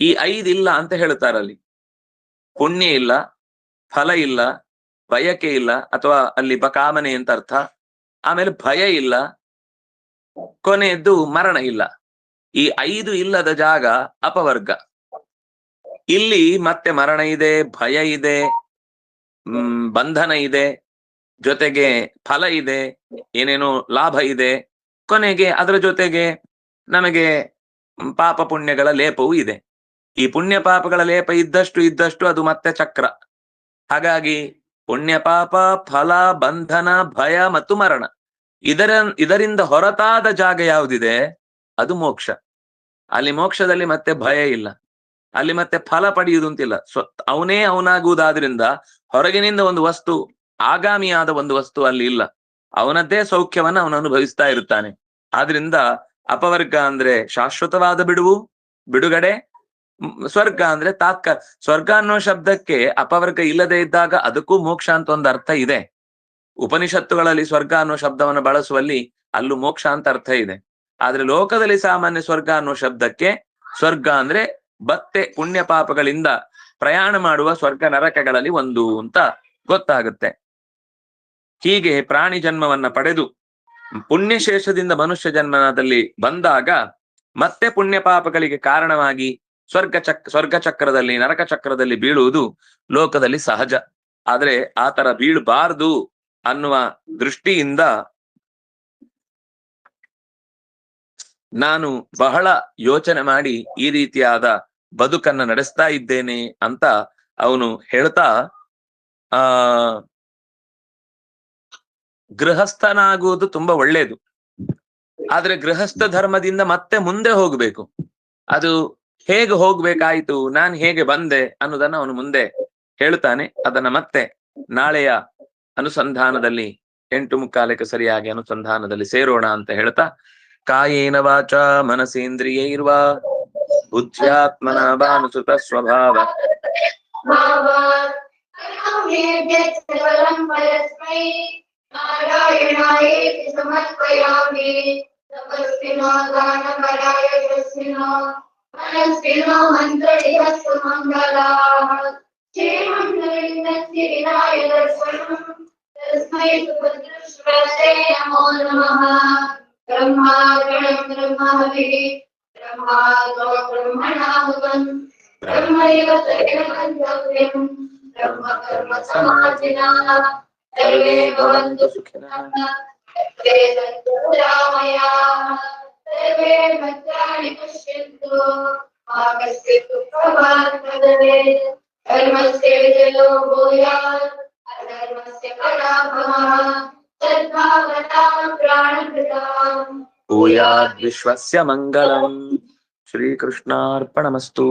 [SPEAKER 1] ಈ ಐದಿಲ್ಲ ಅಂತ ಹೇಳ್ತಾರಲ್ಲಿ. ಪುಣ್ಯ ಇಲ್ಲ, ಫಲ ಇಲ್ಲ, ಬಯಕೆ ಇಲ್ಲ, ಅಥವಾ ಅಲ್ಲಿ ಬಕಾಮನೆ ಅಂತ ಅರ್ಥ. ಆಮೇಲೆ ಭಯ ಇಲ್ಲ, ಕೊನೆಯದ್ದು ಮರಣ ಇಲ್ಲ. ಈ ಐದು ಇಲ್ಲದ ಜಾಗ ಅಪವರ್ಗ. ಇಲ್ಲಿ ಮತ್ತೆ ಮರಣ ಇದೆ, ಭಯ ಇದೆ, ಬಂಧನ ಇದೆ, ಜೊತೆಗೆ ಫಲ ಇದೆ, ಏನೇನೋ ಲಾಭ ಇದೆ, ಕೊನೆಗೆ ಅದರ ಜೊತೆಗೆ ನಮಗೆ ಪಾಪ ಪುಣ್ಯಗಳ ಲೇಪವೂ ಇದೆ. ಈ ಪುಣ್ಯ ಪಾಪಗಳ ಲೇಪ ಇದ್ದಷ್ಟು ಅದು ಮತ್ತೆ ಚಕ್ರ. ಹಾಗಾಗಿ ಪುಣ್ಯ ಪಾಪ, ಫಲ, ಬಂಧನ, ಭಯ ಮತ್ತು ಮರಣ, ಇದರಿಂದ ಹೊರತಾದ ಜಾಗ ಯಾವುದಿದೆ ಅದು ಮೋಕ್ಷ. ಅಲ್ಲಿ ಮೋಕ್ಷದಲ್ಲಿ ಮತ್ತೆ ಭಯ ಇಲ್ಲ, ಅಲ್ಲಿ ಮತ್ತೆ ಫಲ ಪಡೆಯುವುದು ಅಂತಿಲ್ಲ. ಅವನೇ ಅವನಾಗುವುದಾದ್ರಿಂದ ಹೊರಗಿನಿಂದ ಒಂದು ವಸ್ತು, ಆಗಾಮಿಯಾದ ಒಂದು ವಸ್ತು ಅಲ್ಲಿ ಇಲ್ಲ. ಅವನದ್ದೇ ಸೌಖ್ಯವನ್ನ ಅವನು ಅನುಭವಿಸ್ತಾ ಇರುತ್ತಾನೆ. ಆದ್ರಿಂದ ಅಪವರ್ಗ ಅಂದ್ರೆ ಶಾಶ್ವತವಾದ ಬಿಡುಗಡೆ. ಸ್ವರ್ಗ ಅಂದ್ರೆ ತಾತ್ಕಾಲ. ಸ್ವರ್ಗ ಅನ್ನೋ ಶಬ್ದಕ್ಕೆ ಅಪವರ್ಗ ಇಲ್ಲದೆ ಇದ್ದಾಗ ಅದಕ್ಕೂ ಮೋಕ್ಷ ಅಂತ ಒಂದು ಅರ್ಥ ಇದೆ. ಉಪನಿಷತ್ತುಗಳಲ್ಲಿ ಸ್ವರ್ಗ ಅನ್ನೋ ಶಬ್ದವನ್ನು ಬಳಸುವಲ್ಲಿ ಅಲ್ಲೂ ಮೋಕ್ಷ ಅಂತ ಅರ್ಥ ಇದೆ. ಆದ್ರೆ ಲೋಕದಲ್ಲಿ ಸಾಮಾನ್ಯ ಸ್ವರ್ಗ ಅನ್ನೋ ಶಬ್ದಕ್ಕೆ ಸ್ವರ್ಗ ಅಂದ್ರೆ ಮತ್ತೆ ಪುಣ್ಯ ಪಾಪಗಳಿಂದ ಪ್ರಯಾಣ ಮಾಡುವ ಸ್ವರ್ಗ ನರಕಗಳಲ್ಲಿ ಒಂದು ಅಂತ ಗೊತ್ತಾಗುತ್ತೆ. ಹೀಗೆ ಪ್ರಾಣಿ ಜನ್ಮವನ್ನ ಪಡೆದು ಪುಣ್ಯಶೇಷದಿಂದ ಮನುಷ್ಯ ಜನ್ಮದಲ್ಲಿ ಬಂದಾಗ ಮತ್ತೆ ಪುಣ್ಯ ಪಾಪಗಳಿಗೆ ಕಾರಣವಾಗಿ ಸ್ವರ್ಗ ಚಕ್ರದಲ್ಲಿ, ನರಕ ಚಕ್ರದಲ್ಲಿ ಬೀಳುವುದು ಲೋಕದಲ್ಲಿ ಸಹಜ. ಆದ್ರೆ ಆತರ ಬೀಳಬಾರದು ಅನ್ನುವ ದೃಷ್ಟಿಯಿಂದ ನಾನು ಬಹಳ ಯೋಚನೆ ಮಾಡಿ ಈ ರೀತಿಯಾದ ಬದುಕನ್ನ ನಡೆಸ್ತಾ ಇದ್ದೇನೆ ಅಂತ ಅವನು ಹೇಳ್ತಾ, ಗೃಹಸ್ಥನಾಗುವುದು ತುಂಬಾ ಒಳ್ಳೇದು. ಆದ್ರೆ ಗೃಹಸ್ಥ ಧರ್ಮದಿಂದ ಮತ್ತೆ ಮುಂದೆ ಹೋಗ್ಬೇಕು. ಅದು ಹೇಗೆ ಹೋಗ್ಬೇಕಾಯ್ತು, ನಾನು ಹೇಗೆ ಬಂದೆ ಅನ್ನೋದನ್ನ ಅವನು ಮುಂದೆ ಹೇಳ್ತಾನೆ. ಅದನ್ನ ಮತ್ತೆ ನಾಳೆಯ ಅನುಸಂಧಾನದಲ್ಲಿ 8:45 ಸರಿಯಾಗಿ ಅನುಸಂಧಾನದಲ್ಲಿ ಸೇರೋಣ ಅಂತ ಹೇಳ್ತಾ, ಕಾಯೇನ ವಾಚ ಮನಸೇಂದ್ರಿಯೈರ್ವಾ ಬುದ್ಧ್ಯಾತ್ಮನ ಭಾನುಸುತ ಸ್ವಭಾವ ಸರ್ವೇ ಭವಂತು ಸುಖಿನಃ.
[SPEAKER 2] सर्वे भद्राणि पश्यन्तु मा कश्चित् दुःखभाग् भवेत् धर्मस्य विजयो भूयात् अधर्मस्य पराभवः सद्भावनां प्राणभृताम्
[SPEAKER 1] भूयाद् विश्वस्य मङ्गलम्। श्रीकृष्णार्पणमस्तु।